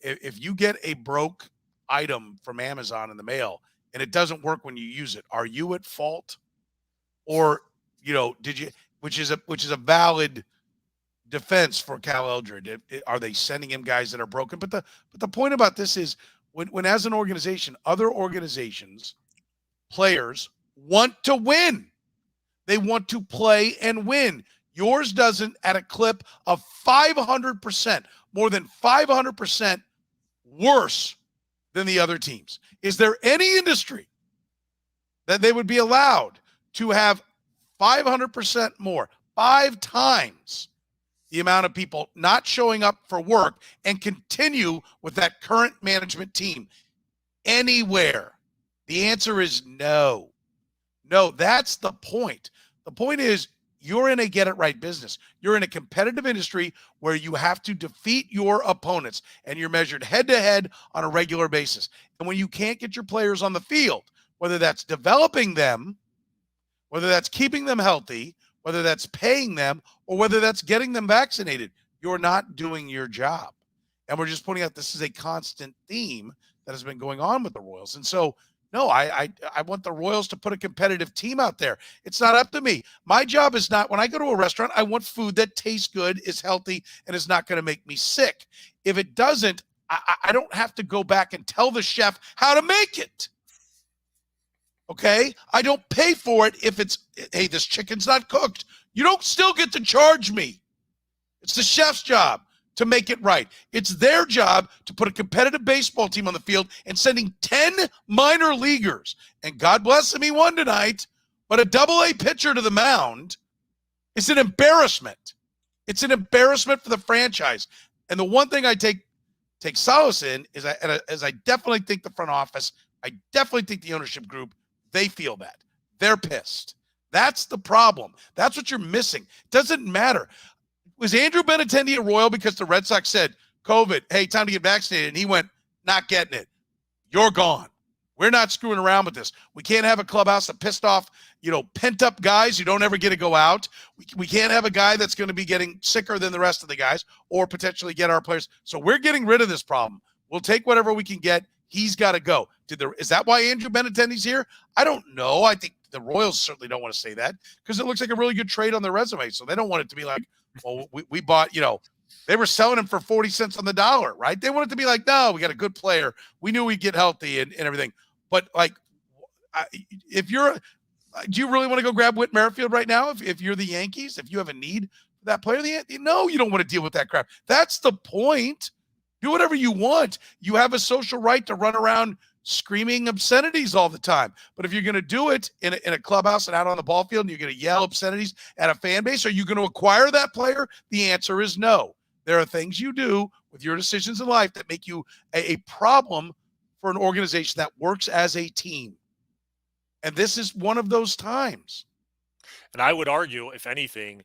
if you get a broke item from Amazon in the mail and it doesn't work when you use it, are you at fault? Or, did you, which is a valid defense for Cal Eldred. Are they sending him guys that are broken? But the point about this is when as an organization, other organizations, players want to win. They want to play and win. Yours doesn't, at a clip of 500%, more than 500% worse than the other teams. Is there any industry that they would be allowed to have 500% more, 5 times the amount of people not showing up for work and continue with that current management team anywhere? The answer is no. No, that's the point. The point is you're in a get it right business. You're in a competitive industry where you have to defeat your opponents, and you're measured head to head on a regular basis. And when you can't get your players on the field, whether that's developing them, whether that's keeping them healthy, whether that's paying them, or whether that's getting them vaccinated, you're not doing your job. And we're just pointing out this is a constant theme that has been going on with the Royals. And so, no, I want the Royals to put a competitive team out there. It's not up to me. My job is not, when I go to a restaurant, I want food that tastes good, is healthy, and is not going to make me sick. If it doesn't, I don't have to go back and tell the chef how to make it. Okay? I don't pay for it if it's, hey, this chicken's not cooked. You don't still get to charge me. It's the chef's job to make it right. It's their job to put a competitive baseball team on the field, and sending 10 minor leaguers, and God bless him, he won tonight, but a double-A pitcher to the mound is an embarrassment. It's an embarrassment for the franchise. And the one thing I take solace in is I definitely think the front office, I definitely think the ownership group, they feel that. They're pissed. That's the problem. That's what you're missing. It doesn't matter. Was Andrew Benintendi a Royal because the Red Sox said, COVID, hey, time to get vaccinated, and he went, not getting it. You're gone. We're not screwing around with this. We can't have a clubhouse of pissed off, pent up guys who don't ever get to go out. We can't have a guy that's going to be getting sicker than the rest of the guys or potentially get our players. So we're getting rid of this problem. We'll take whatever we can get. He's got to go. Is that why Andrew Benintendi's here? I don't know. I think the Royals certainly don't want to say that because it looks like a really good trade on their resume. So they don't want it to be like, well, we bought, they were selling him for 40 cents on the dollar, right? They want it to be like, no, we got a good player. We knew we'd get healthy and everything. But if do you really want to go grab Whit Merrifield right now? If you're the Yankees, if you have a need for that player, no, you don't want to deal with that crap. That's the point. Do whatever you want. You have a social right to run around screaming obscenities all the time. But if you're going to do it in a clubhouse and out on the ball field and you're going to yell obscenities at a fan base, are you going to acquire that player? The answer is no. There are things you do with your decisions in life that make you a problem for an organization that works as a team. And this is one of those times. And I would argue, if anything,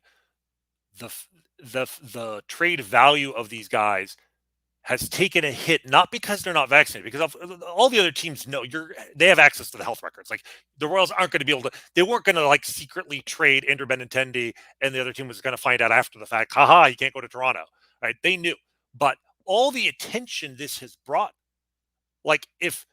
the trade value of these guys has taken a hit, not because they're not vaccinated, because all the other teams know they have access to the health records. Like the Royals aren't going to be able to, they weren't going to secretly trade Andrew Benintendi and the other team was going to find out after the fact, haha, you can't go to Toronto, right? They knew. But all the attention this has brought, if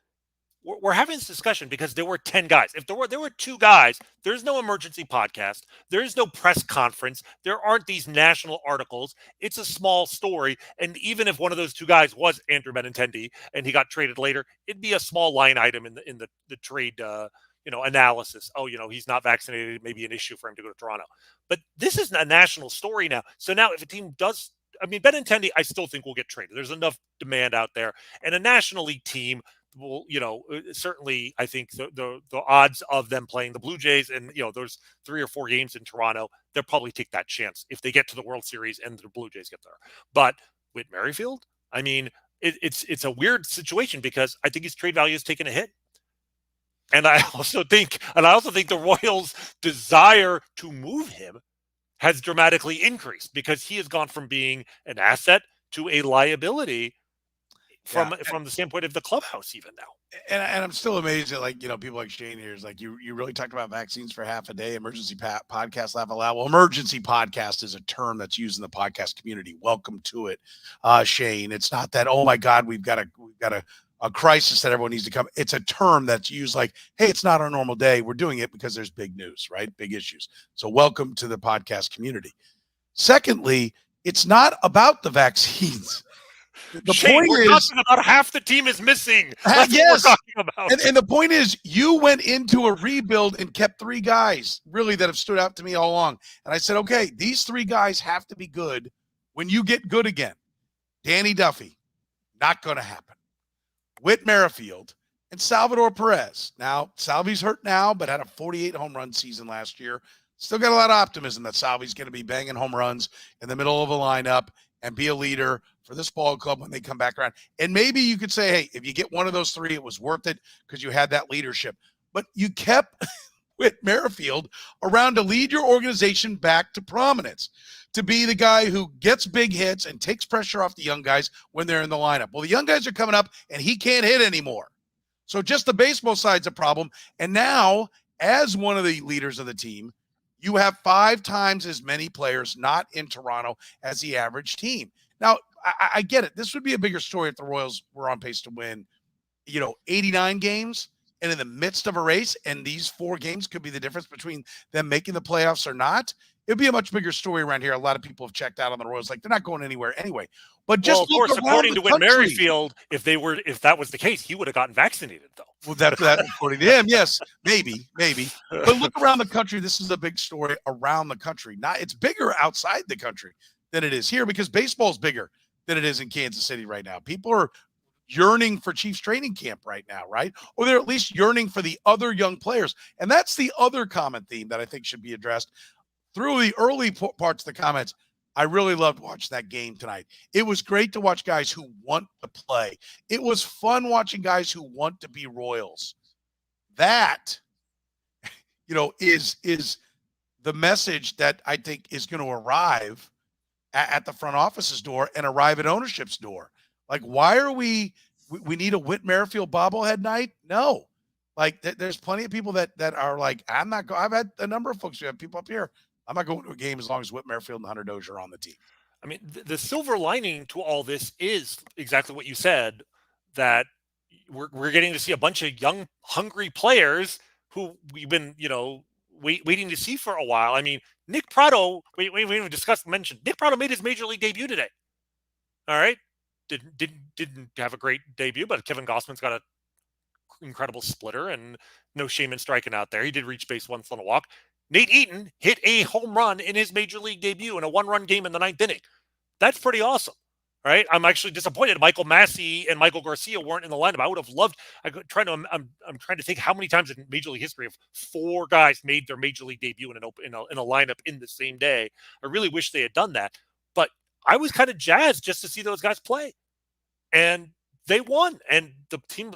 we're having this discussion because there were 10 guys. If there were 2 guys, there's no emergency podcast. There's no press conference. There aren't these national articles. It's a small story. And even if one of those 2 guys was Andrew Benintendi and he got traded later, it'd be a small line item in the trade analysis. Oh, he's not vaccinated. It may be an issue for him to go to Toronto. But this is a national story now. So now if a team does, Benintendi, I still think will get traded. There's enough demand out there. And a National League team will, certainly I think the odds of them playing the Blue Jays and, those 3 or 4 games in Toronto, they'll probably take that chance if they get to the World Series and the Blue Jays get there. But with Merrifield, it's a weird situation because I think his trade value has taken a hit. And I also think the Royals' desire to move him has dramatically increased because he has gone from being an asset to a liability from the standpoint of the clubhouse even now. And I'm still amazed at people like Shane here is you really talked about vaccines for half a day. Emergency podcast laugh aloud. Well, emergency podcast is a term that's used in the podcast community. Welcome to it, Shane. It's not that, oh my God, we've got a crisis that everyone needs to come. It's a term that's used hey, it's not our normal day. We're doing it because there's big news, right? Big issues. So welcome to the podcast community. Secondly, it's not about the vaccines. The Shane, point we're talking about half the team is missing. That's yes. what we're talking about. And the point is, you went into a rebuild and kept 3 guys really that have stood out to me all along. And I said, okay, these 3 guys have to be good when you get good again. Danny Duffy, not going to happen. Whit Merrifield and Salvador Perez. Now, Salvi's hurt now, but had a 48 home run season last year. Still got a lot of optimism that Salvi's going to be banging home runs in the middle of a lineup and be a leader for this ball club when they come back around. And maybe you could say, hey, if you get one of those 3, it was worth it because you had that leadership. But you kept Whit Merrifield around to lead your organization back to prominence, to be the guy who gets big hits and takes pressure off the young guys when they're in the lineup. Well, the young guys are coming up and he can't hit anymore. So just the baseball side's a problem. And now, as one of the leaders of the team, you have 5 times as many players not in Toronto as the average team. Now, I get it. This would be a bigger story if the Royals were on pace to win, 89 games and in the midst of a race, and these 4 games could be the difference between them making the playoffs or not. It would be a much bigger story around here. A lot of people have checked out on the Royals. They're not going anywhere anyway. But just of course, according to Whit Merrifield, if that was the case, he would have gotten vaccinated, though. Well, that according to him, yes, maybe. But look around the country. This is a big story around the country. It's bigger outside the country than it is here because baseball is bigger than it is in Kansas City right now. People are yearning for Chiefs training camp right now, right? Or they're at least yearning for the other young players. And that's the other common theme that I think should be addressed. Through the early parts of the comments, I really loved watching that game tonight. It was great to watch guys who want to play. It was fun watching guys who want to be Royals. That, is the message that I think is going to arrive at the front office's door and arrive at ownership's door. Why are we we need a Whit Merrifield bobblehead night? No. Like there's plenty of people that are like, I'm not going. I've had a number of folks who have people up here. I'm not going to a game as long as Whit Merrifield and Hunter Dozier are on the team. I mean, the silver lining to all this is exactly what you said, that we're getting to see a bunch of young, hungry players who we've been, waiting to see for a while. I mean, Nick Pratto, we even mentioned Nick Pratto made his major league debut today. All right, didn't have a great debut, but Kevin Gossman's got an incredible splitter, and no shame in striking out there. He did reach base once on a walk. Nate Eaton hit a home run in his major league debut in a 1-run game in the 9th inning. That's pretty awesome, right? I'm actually disappointed Michael Massey and Michael Garcia weren't in the lineup. I would have loved. I'm trying to think how many times in Major League history have 4 guys made their Major League debut in a lineup in the same day. I really wish they had done that, but I was kind of jazzed just to see those guys play, and they won, and the team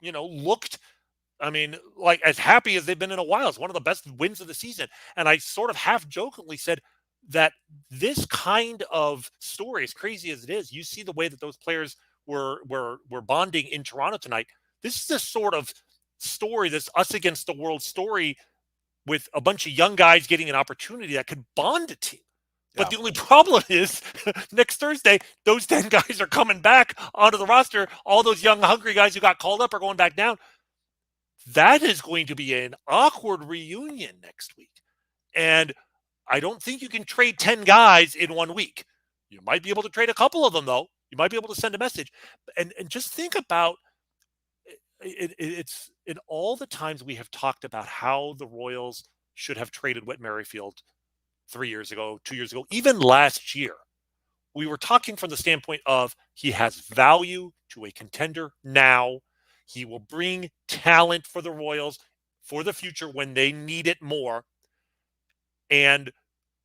looked. I mean, like as happy as they've been in a while. It's one of the best wins of the season. And I sort of half jokingly said that this kind of story, as crazy as it is, you see the way that those players were bonding in Toronto tonight. This is the sort of story, this us against the world story, with a bunch of young guys getting an opportunity that could bond a team. But the only problem is next Thursday, those 10 guys are coming back onto the roster. All those young, hungry guys who got called up are going back down. That is going to be an awkward reunion next week. And I don't think you can trade 10 guys in 1 week. You might be able to trade a couple of them, though. You might be able to send a message. And just think about it's in all the times we have talked about how the Royals should have traded Whit Merrifield 3 years ago, 2 years ago, even last year. We were talking from the standpoint of he has value to a contender now. He will bring talent for the Royals for the future when they need it more, and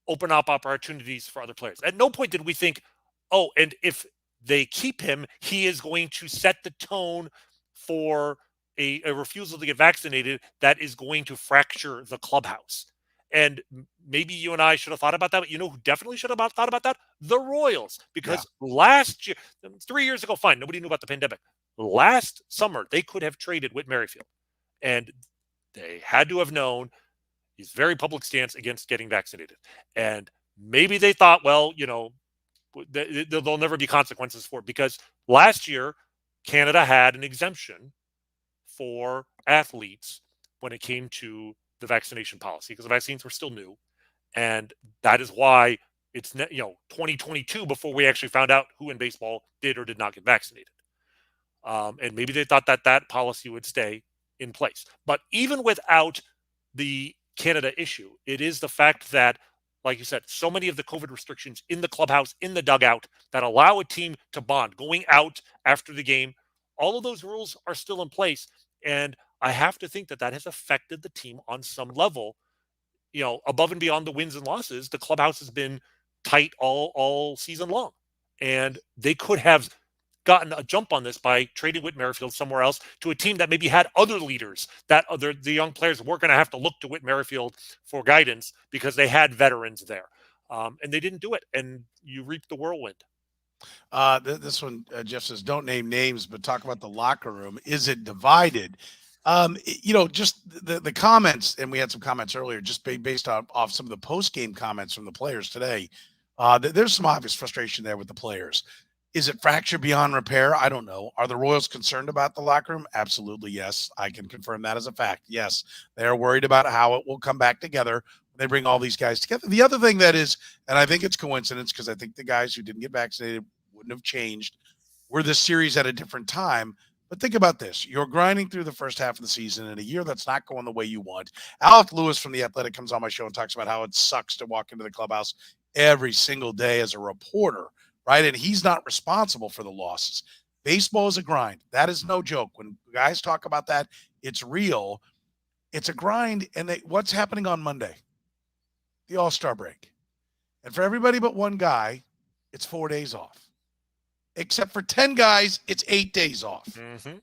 open up opportunities for other players. At no point did we think, oh, and if they keep him, he is going to set the tone for a refusal to get vaccinated that is going to fracture the clubhouse. And maybe you and I should have thought about that. But you know who definitely should have thought about that? The Royals. Because last year, 3 years ago, fine, nobody knew about the pandemic. Last summer, they could have traded Whit Merrifield. And they had to have known his very public stance against getting vaccinated. And maybe they thought, well, there'll never be consequences for it. Because last year, Canada had an exemption for athletes when it came to the vaccination policy, because the vaccines were still new. And that is why it's 2022 before we actually found out who in baseball did or did not get vaccinated. And maybe they thought that policy would stay in place. But even without the Canada issue, it is the fact that, like you said, so many of the COVID restrictions in the clubhouse, in the dugout, that allow a team to bond, going out after the game, all of those rules are still in place. And I have to think that has affected the team on some level. Above and beyond the wins and losses, the clubhouse has been tight all season long. And they could have gotten a jump on this by trading Whit Merrifield somewhere else to a team that maybe had other leaders, that the young players weren't going to have to look to Whit Merrifield for guidance because they had veterans there. And they didn't do it. And you reap the whirlwind. This one, Jeff says, don't name names, but talk about the locker room. Is it divided? Just the comments, and we had some comments earlier, just based off some of the post-game comments from the players today. There's some obvious frustration there with the players. Is it fracture beyond repair? I don't know. Are the Royals concerned about the locker room? Absolutely, yes. I can confirm that as a fact. Yes, they are worried about how it will come back together when they bring all these guys together. The other thing that is, and I think it's coincidence, because I think the guys who didn't get vaccinated wouldn't have changed, were this series at a different time. But think about this. You're grinding through the first half of the season in a year that's not going the way you want. Alec Lewis from The Athletic comes on my show and talks about how it sucks to walk into the clubhouse every single day as a reporter, right? And he's not responsible for the losses. Baseball is a grind. That is no joke. When guys talk about that, it's real. It's a grind. And what's happening on Monday? The All-Star break. And for everybody but one guy, it's 4 days off. Except for 10 guys, it's 8 days off. Mm-hmm.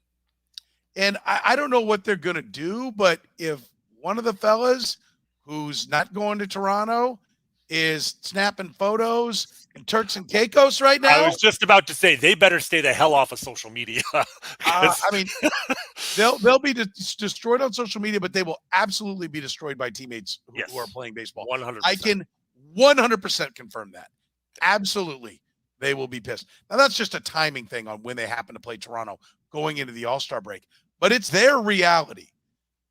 And I don't know what they're going to do, but if one of the fellas who's not going to Toronto is snapping photos and Turks and Caicos right now. I was just about to say they better stay the hell off of social media. I mean, they'll be destroyed on social media, but they will absolutely be destroyed by teammates who are playing baseball. 100%. I can 100% confirm that. Absolutely, they will be pissed. Now that's just a timing thing on when they happen to play Toronto going into the All-Star break, but it's their reality.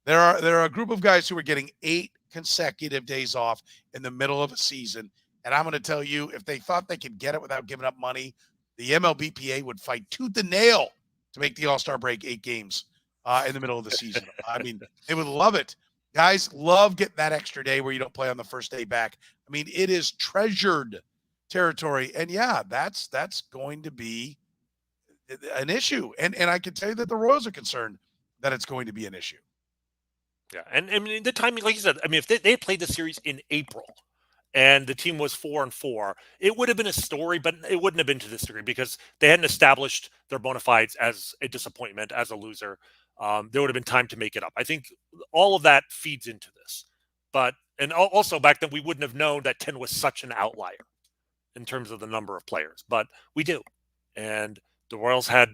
There are a group of guys who are getting 8 consecutive days off in the middle of a season, and I'm going to tell you, if they thought they could get it without giving up money, the MLBPA would fight tooth and nail to make the All-Star break 8 games in the middle of the season. I mean, they would love it. Guys love getting that extra day where you don't play on the first day back. I mean, it is treasured territory. And yeah, that's going to be an issue. And I can tell you that the Royals are concerned that it's going to be an issue. Yeah. And I mean, the timing, like you said, I mean, if they played the series in April and the team was 4-4, it would have been a story, but it wouldn't have been to this degree because they hadn't established their bona fides as a disappointment, as a loser. There would have been time to make it up. I think all of that feeds into this. And also back then, we wouldn't have known that 10 was such an outlier in terms of the number of players, but we do. And the Royals had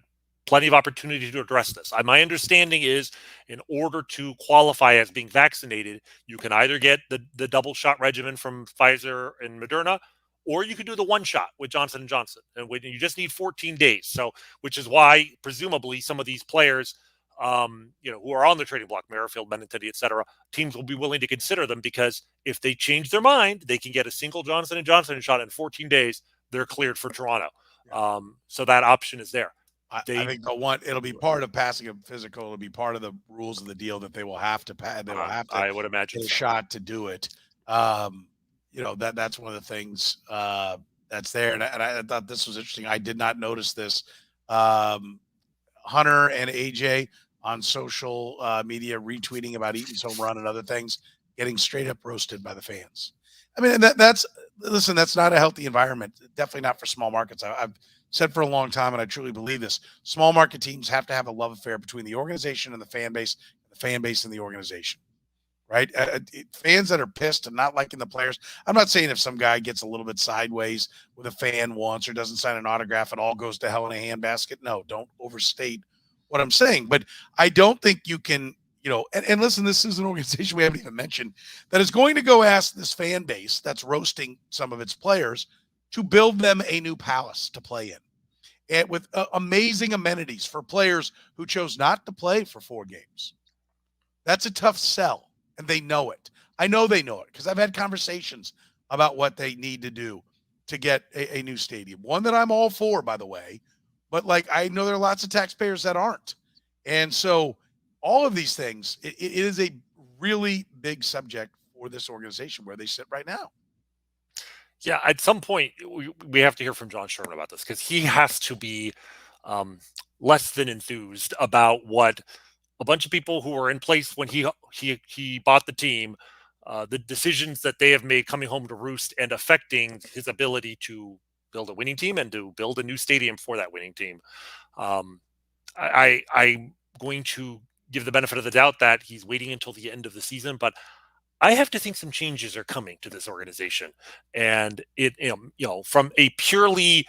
plenty of opportunity to address this. My understanding is in order to qualify as being vaccinated, you can either get the double shot regimen from Pfizer and Moderna, or you could do the one shot with Johnson & Johnson. And you just need 14 days. So, which is why presumably some of these players, who are on the trading block, Merrifield, Benintendi, et cetera, teams will be willing to consider them because if they change their mind, they can get a single Johnson & Johnson shot in 14 days. They're cleared for Toronto. So that option is there. I think it'll be part of passing a physical. It'll be part of the rules of the deal that they will have to pass. They will have to. I would imagine get a shot to do it. That's one of the things that's there. And I thought this was interesting. I did not notice this. Hunter and AJ on social media retweeting about Eaton's home run and other things, getting straight up roasted by the fans. I mean, that's not a healthy environment. Definitely not for small markets. I've said for a long time, and I truly believe this, small market teams have to have a love affair between the organization and the fan base and the organization, right? Fans that are pissed and not liking the players. I'm not saying if some guy gets a little bit sideways with a fan once or doesn't sign an autograph, it all goes to hell in a handbasket. No, don't overstate what I'm saying. But I don't think you can, and listen, this is an organization we haven't even mentioned that is going to go ask this fan base that's roasting some of its players to build them a new palace to play in, and with amazing amenities for players who chose not to play for 4 games. That's a tough sell, and they know it. I know they know it because I've had conversations about what they need to do to get a new stadium. One that I'm all for, by the way, but I know there are lots of taxpayers that aren't. And so all of these things, it is a really big subject for this organization where they sit right now. Yeah, at some point we have to hear from John Sherman about this because he has to be less than enthused about what a bunch of people who were in place when he bought the team, the decisions that they have made coming home to roost and affecting his ability to build a winning team and to build a new stadium for that winning team. I'm going to give the benefit of the doubt that he's waiting until the end of the season, but I have to think some changes are coming to this organization, and from a purely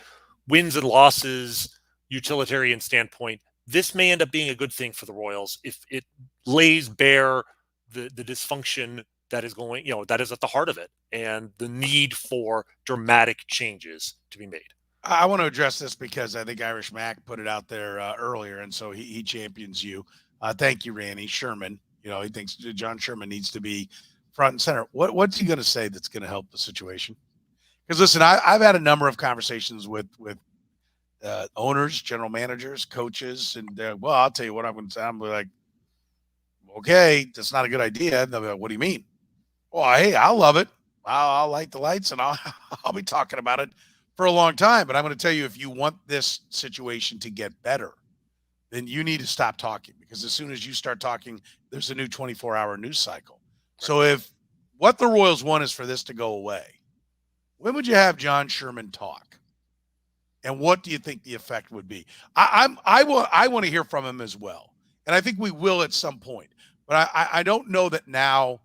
wins and losses utilitarian standpoint, this may end up being a good thing for the Royals if it lays bare the dysfunction that is going, that is at the heart of it, and the need for dramatic changes to be made. I want to address this because I think Irish Mac put it out there earlier, and so he champions you. Thank you, Rany. Sherman. He thinks John Sherman needs to be front and center. What's he going to say that's going to help the situation? Because listen, I've had a number of conversations with owners, general managers, coaches, and I'll tell you what I'm going to say. I'm like, okay, that's not a good idea. And they'll be like, what do you mean? Well, hey, I'll love it. I'll light the lights and I'll be talking about it for a long time. But I'm going to tell you, if you want this situation to get better, then you need to stop talking, because as soon as you start talking, there's a new 24-hour news cycle. Right. So if what the Royals want is for this to go away, when would you have John Sherman talk? And what do you think the effect would be? I want to hear from him as well. And I think we will at some point. But I don't know that now,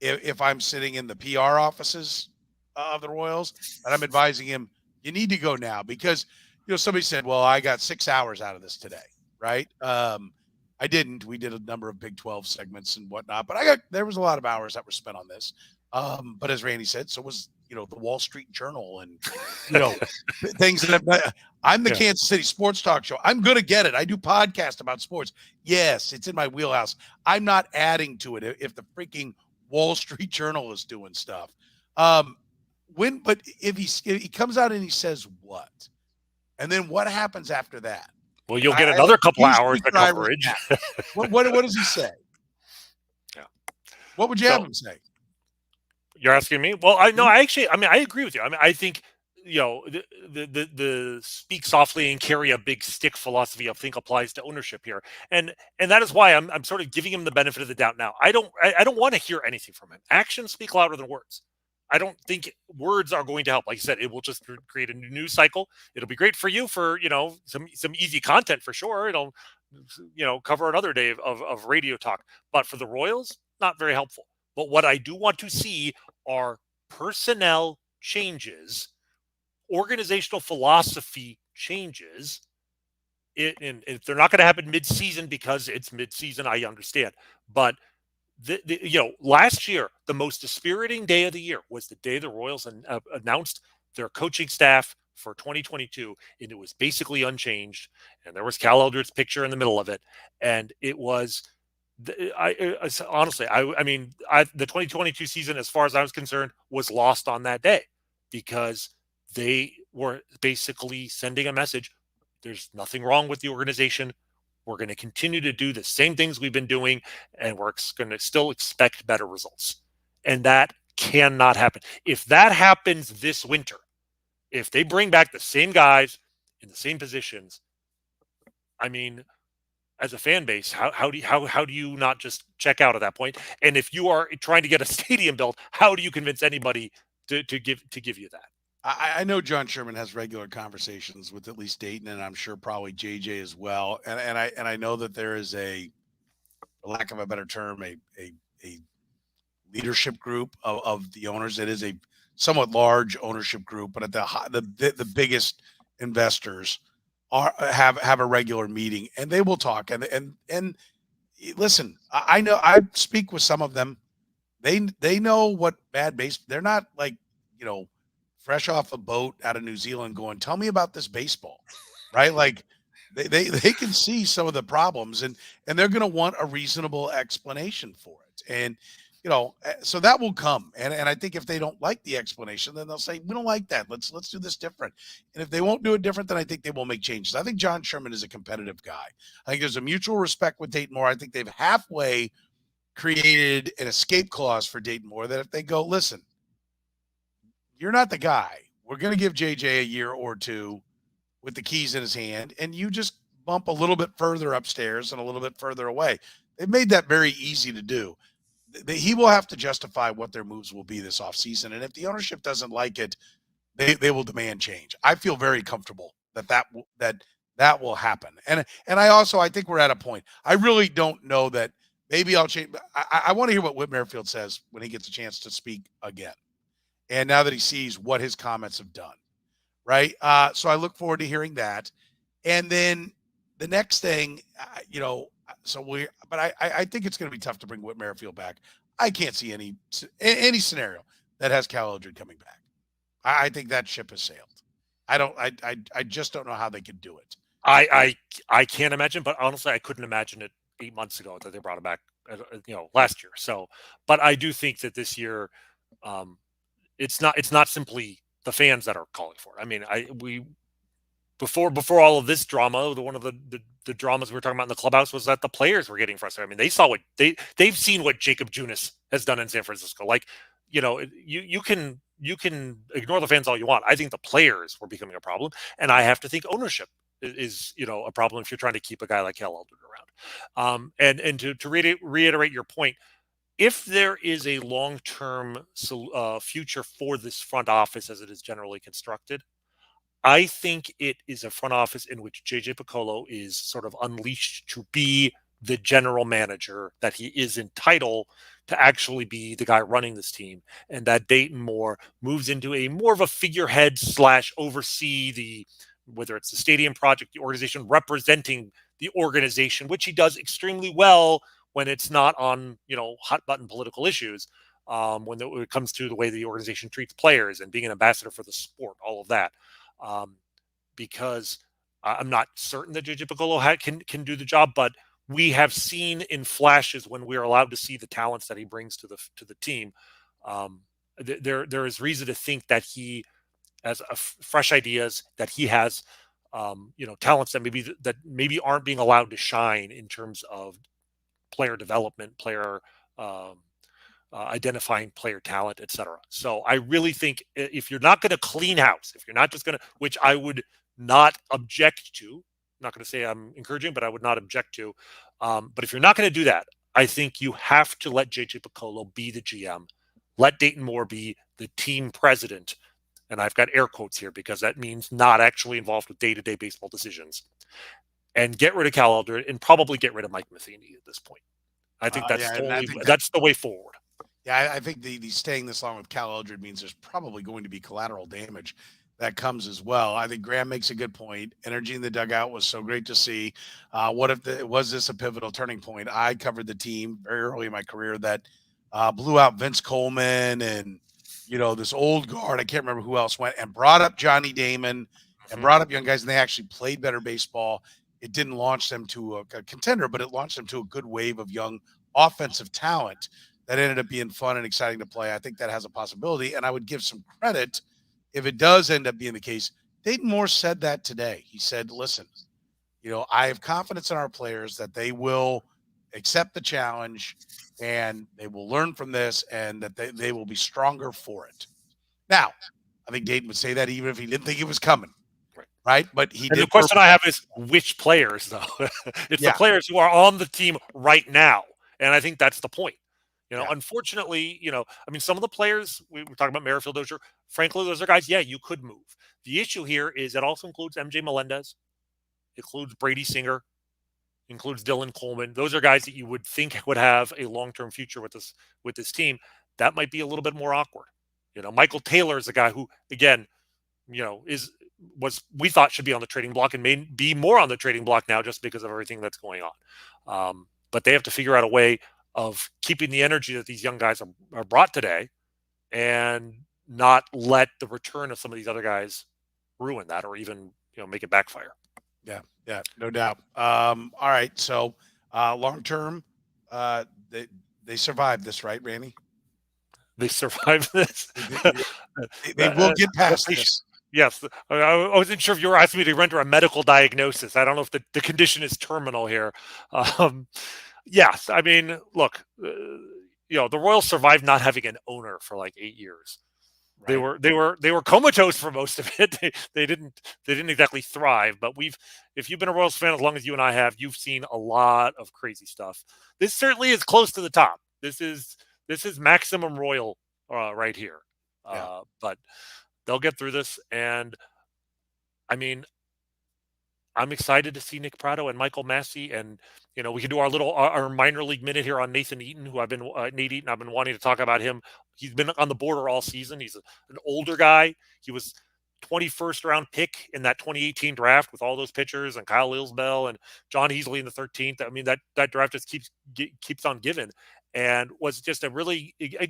if I'm sitting in the PR offices of the Royals that I'm advising him, you need to go now because, somebody said, well, I got 6 hours out of this today, right? I didn't. We did a number of Big 12 segments and whatnot, but there was a lot of hours that were spent on this. But as Randy said, so was, the Wall Street Journal and, things that I'm the Kansas City Sports Talk Show. I'm going to get it. I do podcasts about sports. Yes, it's in my wheelhouse. I'm not adding to it if the freaking Wall Street Journal is doing stuff. But if he comes out and he says what? And then what happens after that? Well, you'll get another couple hours of coverage. What does he say? Yeah. What would you have him say? You're asking me? Well, I agree with you. I mean, I think, the speak softly and carry a big stick philosophy I think applies to ownership here. And that is why I'm sort of giving him the benefit of the doubt now. I don't want to hear anything from him. Actions speak louder than words. I don't think words are going to help. Like you said, it will just create a new news cycle. It'll be great for you for, some easy content for sure. It'll, cover another day of radio talk. But for the Royals, not very helpful. But what I do want to see are personnel changes, organizational philosophy changes. And if they're not going to happen mid-season because it's mid-season, I understand. But last year, the most dispiriting day of the year was the day the Royals announced their coaching staff for 2022, and it was basically unchanged. And there was Cal Eldred's picture in the middle of it, and it was. Honestly, the 2022 season, as far as I was concerned, was lost on that day because they were basically sending a message. There's nothing wrong with the organization. We're going to continue to do the same things we've been doing, and we're going to still expect better results. And that cannot happen. If that happens this winter, if they bring back the same guys in the same positions, I mean, as a fan base, how do you not just check out at that point? And if you are trying to get a stadium built, how do you convince anybody to give you that? I know John Sherman has regular conversations with at least Dayton, and I'm sure probably JJ as well. And I know that there is for lack of a better term, a leadership group of the owners. It is a somewhat large ownership group, but at the biggest investors have a regular meeting, and they will talk. And listen, I know I speak with some of them. They know what bad base. They're not like fresh off a boat out of New Zealand going, tell me about this baseball, right? Like they can see some of the problems, and they're going to want a reasonable explanation for it. And so that will come. And I think if they don't like the explanation, then they'll say, we don't like that. Let's do this different. And if they won't do it different, then I think they will make changes. I think John Sherman is a competitive guy. I think there's a mutual respect with Dayton Moore. I think they've halfway created an escape clause for Dayton Moore that if they go, listen, you're not the guy. We're going to give JJ a year or two with the keys in his hand, and you just bump a little bit further upstairs and a little bit further away. They've made that very easy to do. He will have to justify what their moves will be this offseason. And if the ownership doesn't like it, they will demand change. I feel very comfortable that will happen. And I think we're at a point. I really don't know that maybe I'll change. I want to hear what Whit Merrifield says when he gets a chance to speak again. And now that he sees what his comments have done. Right. So I look forward to hearing that. And then the next thing, but I think it's going to be tough to bring Whit Merrifield back. I can't see any scenario that has Cal Eldred coming back. I think that ship has sailed. I just don't know how they could do it. I can't imagine, but honestly, I couldn't imagine it 8 months ago that they brought him back, last year. So, but I do think that this year, it's not simply the fans that are calling for it. I mean, before all of this drama, one of the dramas we were talking about in the clubhouse was that the players were getting frustrated. I mean, they saw what they've seen what Jacob Junis has done in San Francisco. Like, you can ignore the fans all you want. I think the players were becoming a problem, and I have to think ownership is a problem if you're trying to keep a guy like Cal Eldred around. And to reiterate your point, if there is a long-term future for this front office as it is generally constructed, I think it is a front office in which JJ Piccolo is sort of unleashed to be the general manager that he is entitled to actually be the guy running this team, and that Dayton Moore moves into a more of a figurehead / oversee the, whether it's the stadium project, the organization, representing the organization, which he does extremely well when it's not on, hot button political issues. When it comes to the way the organization treats players and being an ambassador for the sport, all of that. Because I'm not certain that JJ Piccolo can do the job, but we have seen in flashes when we are allowed to see the talents that he brings to the team. There is reason to think that he has fresh ideas, that he has talents that maybe aren't being allowed to shine in terms of player development, player identifying player talent, etc. So I really think if you're not going to clean house, if you're not just going to, which I would not object to, I'm not going to say I'm encouraging, but I would not object to. But if you're not going to do that, I think you have to let JJ Piccolo be the GM, let Dayton Moore be the team president. And I've got air quotes here because that means not actually involved with day-to-day baseball decisions. And get rid of Cal Eldred and probably get rid of Mike Matheny at this point. I think that's the way forward. Yeah, I think the staying this long with Cal Eldred means there's probably going to be collateral damage that comes as well. I think Graham makes a good point. Energy in the dugout was so great to see. What if was this a pivotal turning point? I covered the team very early in my career that blew out Vince Coleman and this old guard. I can't remember who else went and brought up Johnny Damon and brought up young guys, and they actually played better baseball. It didn't launch them to a contender, but it launched them to a good wave of young offensive talent that ended up being fun and exciting to play. I think that has a possibility, and I would give some credit if it does end up being the case. Dayton Moore said that today. He said, listen, I have confidence in our players that they will accept the challenge and they will learn from this and that they will be stronger for it. Now, I think Dayton would say that even if he didn't think it was coming. Right. But he did. The question I have is which players, though? It's the players who are on the team right now. And I think that's the point. Unfortunately, some of the players, we were talking about Merrifield, Dozier, frankly, those are guys, you could move. The issue here is it also includes MJ Melendez, includes Brady Singer, includes Dylan Coleman. Those are guys that you would think would have a long-term future with this team. That might be a little bit more awkward. Michael Taylor is a guy who, again, we thought should be on the trading block and may be more on the trading block now just because of everything that's going on. But they have to figure out a way of keeping the energy that these young guys are brought today and not let the return of some of these other guys ruin that or even, make it backfire. Yeah, no doubt. All right. So long-term, they survived this, right, Rany? They survived this. They will get past this. Yes. I wasn't sure if you were asking me to render a medical diagnosis. I don't know if the condition is terminal here. Yes. I mean, look, the Royals survived not having an owner for like 8 years. Right. They were comatose for most of it. They didn't exactly thrive. But if you've been a Royals fan as long as you and I have, you've seen a lot of crazy stuff. This certainly is close to the top. This is maximum Royal right here. But they'll get through this, and I mean, I'm excited to see Nick Pratto and Michael Massey, and we can do our minor league minute here on Nathan Eaton, who I've been wanting to talk about him. He's been on the border all season. He's an older guy. He was 21st round pick in that 2018 draft with all those pitchers and Kyle Ilsbell and John Heasley in the 13th. I mean, that draft just keeps on giving, and was just a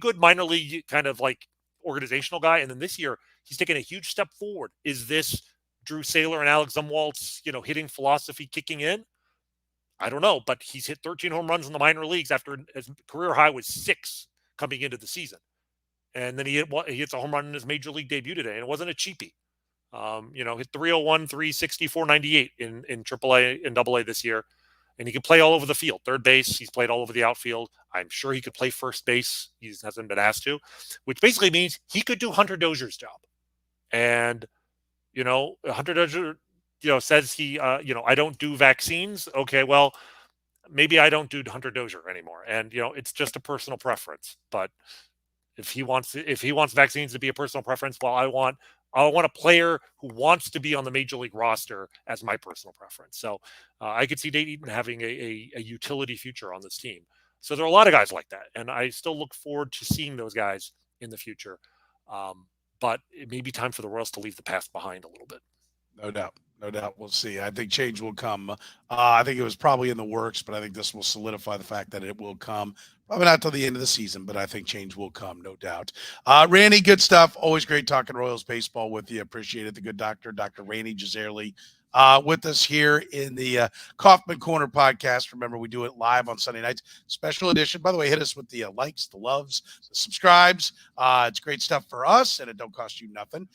good minor league kind of like organizational guy. And then this year he's taken a huge step forward. Is this Drew Saylor and Alex Zumwalt's hitting philosophy kicking in? I don't know, but he's hit 13 home runs in the minor leagues after his career high was 6 coming into the season. And then he hits a home run in his major league debut today, and it wasn't a cheapie. Hit 301, 360, 498 in AAA and AA this year. And he can play all over the field. Third base, he's played all over the outfield. I'm sure he could play first base. He hasn't been asked to, which basically means he could do Hunter Dozier's job. And, Hunter Dozier, says he, I don't do vaccines. Okay, well, maybe I don't do Hunter Dozier anymore. And, it's just a personal preference. But if he wants vaccines to be a personal preference, well, I want a player who wants to be on the major league roster as my personal preference. So I could see Dayton Eaton having a utility future on this team. So there are a lot of guys like that, and I still look forward to seeing those guys in the future. But it may be time for the Royals to leave the past behind a little bit. No doubt. No doubt. We'll see. I think change will come. I think it was probably in the works, but I think this will solidify the fact that it will come. Probably not till the end of the season, but I think change will come, no doubt. Rany, good stuff. Always great talking Royals baseball with you. Appreciate it. The good doctor, Dr. Rany Jazayerli, with us here in the Kaufman Corner podcast. Remember, we do it live on Sunday nights. Special edition. By the way, hit us with the likes, the loves, the subscribes. It's great stuff for us, and it don't cost you nothing.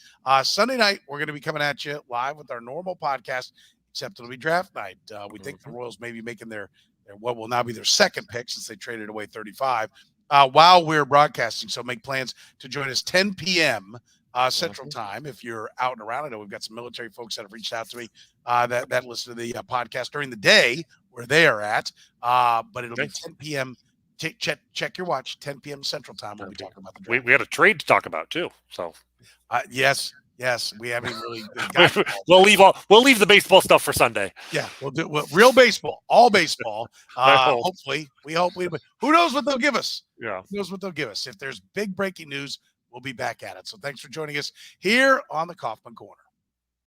Sunday night, we're going to be coming at you live with our normal podcast, except it'll be draft night. We think the Royals may be making their what will now be their second pick since they traded away 35 while we're broadcasting. So make plans to join us 10 p.m. Central Time if you're out and around. I know we've got some military folks that have reached out to me that listen to the podcast during the day where they are at. But it'll be 10 p.m. Check your watch. 10 p.m. Central Time. We'll be talking about the draft. We had a trade to talk about too. So yes, we haven't really. We'll leave the baseball stuff for Sunday. Yeah, we'll do real baseball, all baseball. Hopefully, we hope. Who knows what they'll give us? Yeah, who knows what they'll give us? If there's big breaking news, we'll be back at it. So thanks for joining us here on the Kaufman Corner.